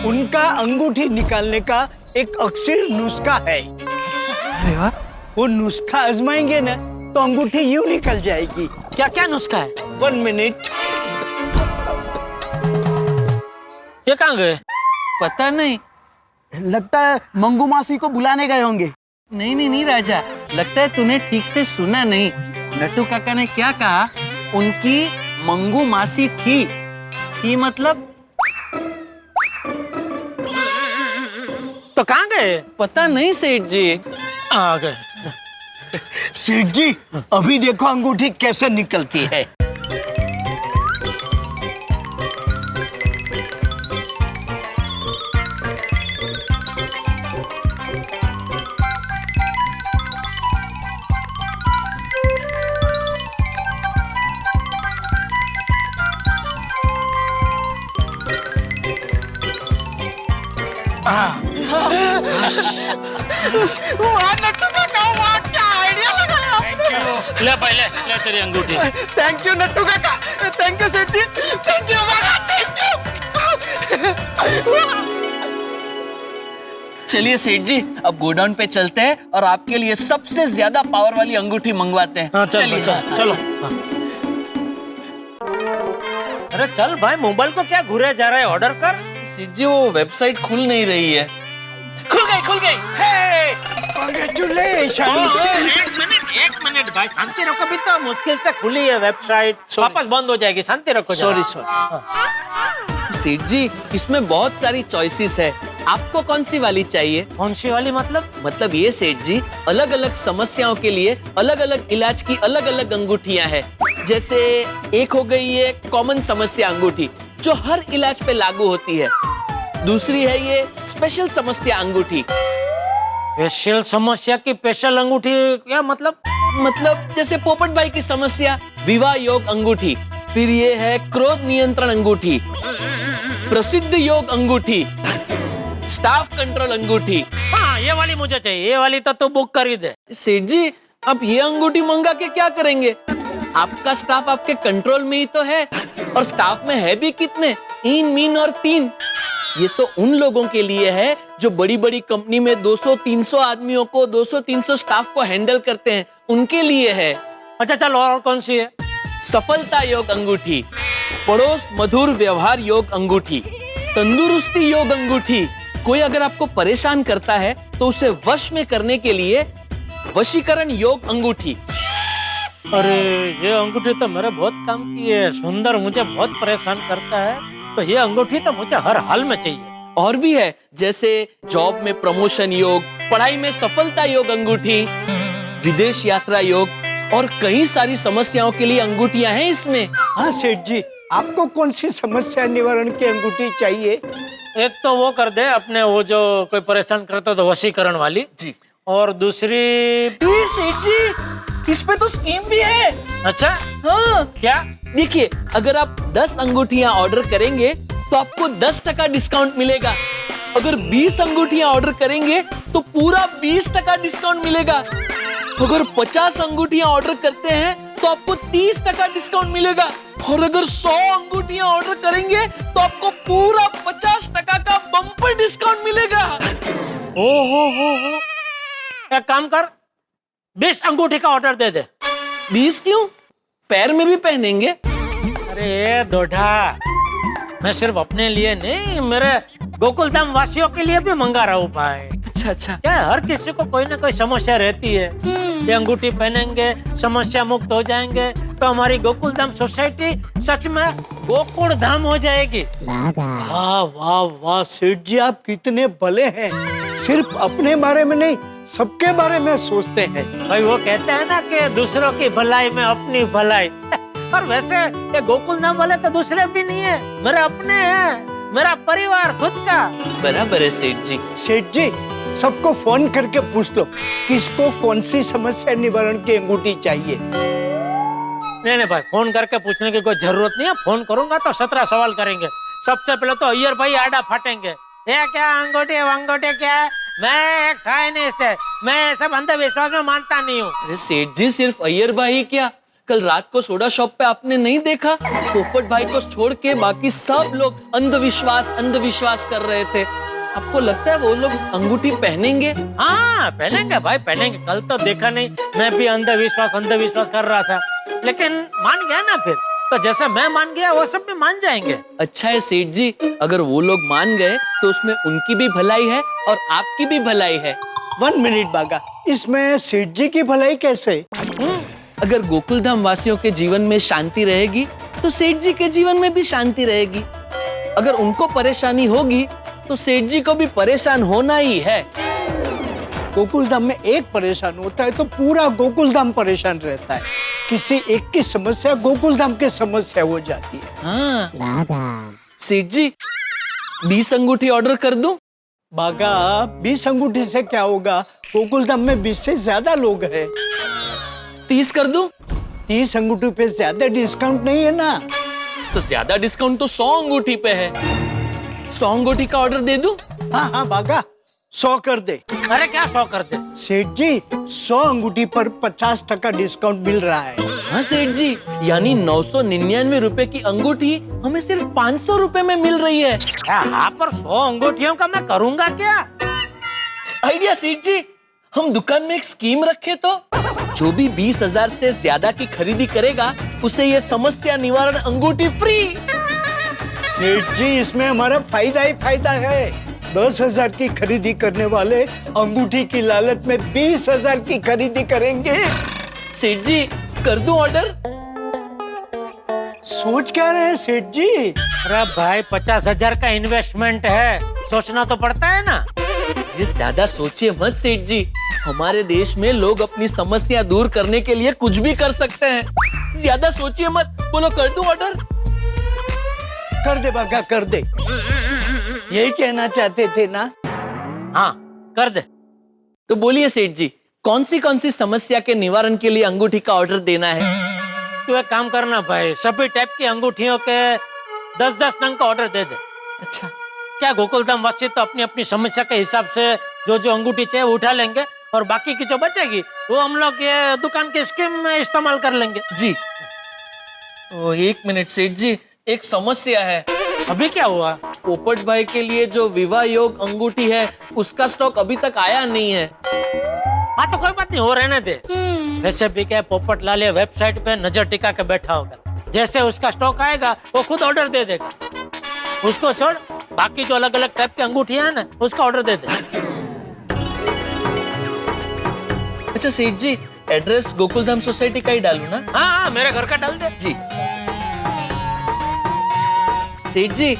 उनका अंगूठी निकालने का एक अक्सर नुस्खा है। अरे वाह। वो नुस्खा आजमाएंगे ना तो अंगूठी यूं निकल जाएगी। क्या क्या नुस्खा है? 1 मिनट। ये कहाँ गए? पता नहीं। लगता है मंगू मासी को बुलाने गए होंगे। नहीं नहीं नहीं राजा, लगता है तूने ठीक से सुना नहीं। नट्टू काका ने क्या कहा? उनकी मंगू मासी थी मतलब? तो कहाँ गए? पता नहीं सेठ जी। आ गए। सेठ जी अभी देखो अंगूठी कैसे निकलती है। ले पहले ले तेरी अंगूठी। थैंक यू नट्टू काका। Thank you Seth ji. Thank you बागा। Thank you. चलिए सेठ जी, अब गोडाउन पे चलते हैं और आपके लिए सबसे ज्यादा पावर वाली अंगूठी मंगवाते हैं। हाँ, चलिए चलो। अरे चल भाई, मोबाइल को क्या घुरे जा रहा है? ऑर्डर कर। सेठ जी वो वेबसाइट खुल नहीं रही है। खुल गई। कांग्रेचुलेशन। एक मिनट भाई, शांति रखो। भी तो मुश्किल से खुली है वेबसाइट, वापस बंद हो जाएगी। शांति रखो। सॉरी। सेठ जी इसमें बहुत सारी चॉइसेस है, आपको कौन सी वाली चाहिए? कौन सी वाली मतलब? मतलब ये सेठ जी, अलग अलग समस्याओं के लिए अलग अलग इलाज की अलग अलग अंगूठियां हैं। जैसे एक हो गई ये कॉमन समस्या अंगूठी जो हर इलाज पे लागू होती है। दूसरी है ये स्पेशल समस्या अंगूठी। स्पेशल समस्या की स्पेशल अंगूठी क्या मतलब? मतलब जैसे पोपट भाई की समस्या, विवाह योग अंगूठी। फिर ये है क्रोध नियंत्रण अंगूठी, प्रसिद्ध योग अंगूठी, स्टाफ कंट्रोल अंगूठी। हाँ ये वाली मुझे चाहिए। ये वाली तो बुक कर ही दे। सेठ जी अब ये अंगूठी मंगा के क्या करेंगे? आपका स्टाफ आपके कंट्रोल में ही तो है, और स्टाफ में है भी कितने? 3 मीन और 3। ये तो उन लोगों के लिए है जो बड़ी बड़ी कंपनी में 200-300 आदमियों को, 200-300 स्टाफ को हैंडल करते हैं, उनके लिए है। अच्छा चलो, और कौन सी है? सफलता योग अंगूठी, पड़ोस मधुर व्यवहार योग अंगूठी, तंदुरुस्ती योग अंगूठी। कोई अगर आपको परेशान करता है तो उसे वश में करने के लिए वशीकरण योग अंगूठी। अरे ये अंगूठी तो मेरे बहुत काम की है। सुंदर मुझे बहुत परेशान करता है, तो ये अंगूठी तो मुझे हर हाल में चाहिए। और भी है, जैसे जॉब में प्रमोशन योग, पढ़ाई में सफलता योग अंगूठी, विदेश यात्रा योग, और कई सारी समस्याओं के लिए अंगूठियां हैं इसमें। हाँ सेठ जी, आपको कौन सी समस्या निवारण की अंगूठी चाहिए? एक तो वो कर दे अपने, वो जो कोई परेशान करता तो वशीकरण वाली जी। और दूसरी सेठ जी इस पे तो स्कीम भी है। अच्छा हाँ क्या? देखिए, अगर आप 10 अंगूठियां ऑर्डर करेंगे तो आपको 10% डिस्काउंट मिलेगा। अगर 20 अंगूठियां ऑर्डर करेंगे तो पूरा 20% डिस्काउंट मिलेगा। अगर 50 अंगूठियां ऑर्डर करते हैं तो आपको 30% डिस्काउंट मिलेगा। और अगर 100 अंगूठियां ऑर्डर करेंगे तो आपको पूरा 50% का बम्पर डिस्काउंट मिलेगा। हो। एक काम कर, 20 अंगूठी का ऑर्डर दे दे। 20 क्यों? पैर में भी पहनेंगे। अरे दोढ़ा, मैं सिर्फ अपने लिए नहीं, मेरे गोकुलधाम वासियों के लिए भी मंगा रहा हूँ भाई। अच्छा अच्छा। क्या हर किसी को कोई ना कोई समस्या रहती है। ये अंगूठी पहनेंगे समस्या मुक्त हो जाएंगे तो हमारी गोकुल धाम सोसाइटी सच में गोकुल धाम हो जाएगी। वाह वाह वाह सेठ जी, आप कितने भले हैं। सिर्फ अपने बारे में नहीं, सबके बारे में सोचते हैं। भाई वो कहते हैं ना कि दूसरों की भलाई में अपनी भलाई। और वैसे ये गोकुल धाम वाले तो दूसरे भी नहीं है, मेरे अपने हैं, मेरा परिवार खुद का। बराबर है सेठ जी। सेठ जी, सबको फोन करके पूछ लो किसको कौन सी समस्या निवारण की अंगूठी चाहिए। नहीं भाई, फोन करके पूछने की कोई जरूरत नहीं है। फोन करूंगा तो 17 सवाल करेंगे। सबसे पहले तो अय्यर भाई आड़ा फाटेंगे। ये क्या अंगूठी वंगूठी क्या है? मैं एक साइंटिस्ट है, मैं सब अंधविश्वास में मानता नहीं हूँ। अरे सेठ जी, सिर्फ अय्यर भाई क्या, कल रात को सोडा शॉप पे आपने नहीं देखा? पोपट भाई को छोड़ के बाकी सब लोग अंधविश्वास कर रहे थे। आपको लगता है वो लोग अंगूठी पहनेंगे? हाँ पहनेंगे भाई, पहनेंगे। कल तो देखा नहीं, मैं भी अंधविश्वास कर रहा था, लेकिन मान गया ना। फिर तो जैसे मैं मान गया वो सब भी मान जाएंगे। अच्छा है सेठ जी, अगर वो लोग मान गए तो उसमें उनकी भी भलाई है और आपकी भी भलाई है। 1 मिनट बागा, इसमें सेठ जी की भलाई कैसे? अगर गोकुल धाम वासियों के जीवन में शांति रहेगी तो सेठ जी के जीवन में भी शांति रहेगी। अगर उनको परेशानी होगी तो सेठ जी को भी परेशान होना ही है। गोकुल धाम में एक परेशान होता है तो पूरा गोकुल धाम परेशान रहता है। किसी एक की समस्या गोकुल धाम की समस्या हो जाती है। हाँ सेठ जी, 20 अंगूठी ऑर्डर कर दूं? बागा, 20 अंगूठी से क्या होगा? गोकुल धाम में 20 से ज्यादा लोग हैं। 30 कर दूं? 30 अंगूठी पे ज्यादा डिस्काउंट नहीं है ना। तो ज्यादा डिस्काउंट तो 100 अंगूठी पे है। 100 अंगूठी का ऑर्डर दे दूं? हाँ बागा, 100 कर दे। अरे क्या 100 कर दे? सेठ जी, 100 अंगूठी पर 50% डिस्काउंट मिल रहा है। हाँ सेठ जी, यानी 999 रुपए की अंगूठी हमें सिर्फ 500 रुपए में मिल रही है। हाँ, पर 100 अंगूठियों का मैं करूंगा क्या? आइडिया सेठ जी, हम दुकान में एक स्कीम रखे तो जो भी 20,000 से ज्यादा की खरीदी करेगा उसे ये समस्या निवारण अंगूठी फ्री। सेठ जी, इसमें हमारा फायदा ही फायदा है। 10,000 की खरीदी करने वाले अंगूठी की लालच में 20,000 की खरीदी करेंगे। सेठ जी, कर दूं ऑर्डर? सोच क्या रहे हैं सेठ जी? अरे भाई, 50,000 का इन्वेस्टमेंट है, सोचना तो पड़ता है ना। ये ज्यादा सोचिए मत सेठ जी, हमारे देश में लोग अपनी समस्या दूर करने के लिए कुछ भी कर सकते हैं। ज्यादा सोचिए मत, बोलो कर दूं ऑर्डर? कर दे बागा, कर दे। यही कहना चाहते थे ना? हाँ कर दे। तो बोलिए सेठ जी, कौन सी समस्या के निवारण के लिए अंगूठी का ऑर्डर देना है? तू एक काम करना भाई, सभी टाइप की अंगूठियों के 10-10 नंग का ऑर्डर दे दे। अच्छा, क्या गोकुल धाम वासी तो अपनी अपनी समस्या के हिसाब से जो अंगूठी चाहिए वो उठा लेंगे और बाकी की जो बचेगी वो हम लोग ये दुकान की स्कीम में इस्तेमाल कर लेंगे। जी। ओ, 1 मिनट सेठ जी, एक समस्या है। अभी क्या हुआ? पोपट भाई के लिए जो विवाह योग अंगूठी है उसका स्टॉक अभी तक आया नहीं है। हाँ तो कोई बात नहीं, हो रहने दे। वैसे भी क्या, पोपट लाल ये वेबसाइट पे नजर टिका के बैठा होगा। जैसे उसका स्टॉक आएगा वो खुद ऑर्डर दे देगा। उसको छोड़, बाकी जो अलग अलग टाइप की अंगूठियां हैं ना उसका ऑर्डर दे दे। अच्छा सेठ जी, एड्रेस गोकुल धाम सोसाइटी का ही डालूं ना? हाँ, मेरे घर का डाल दे। जी। सेठ जी,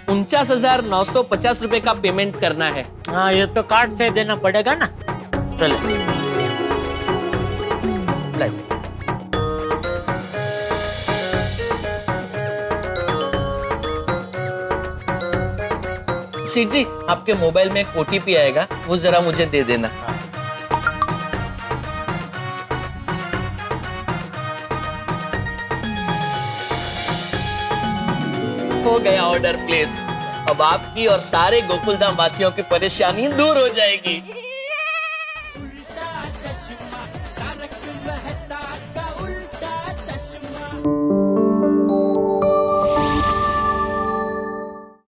49,950 रुपए का पेमेंट करना है। हाँ, ये तो कार्ड से देना पड़ेगा ना। चले। सेठ जी, आपके मोबाइल में एक OTP आएगा, वो जरा मुझे दे देना। हो गया ऑर्डर प्लेस। अब आपकी और सारे गोकुलधाम वासियों की परेशानी दूर हो जाएगी।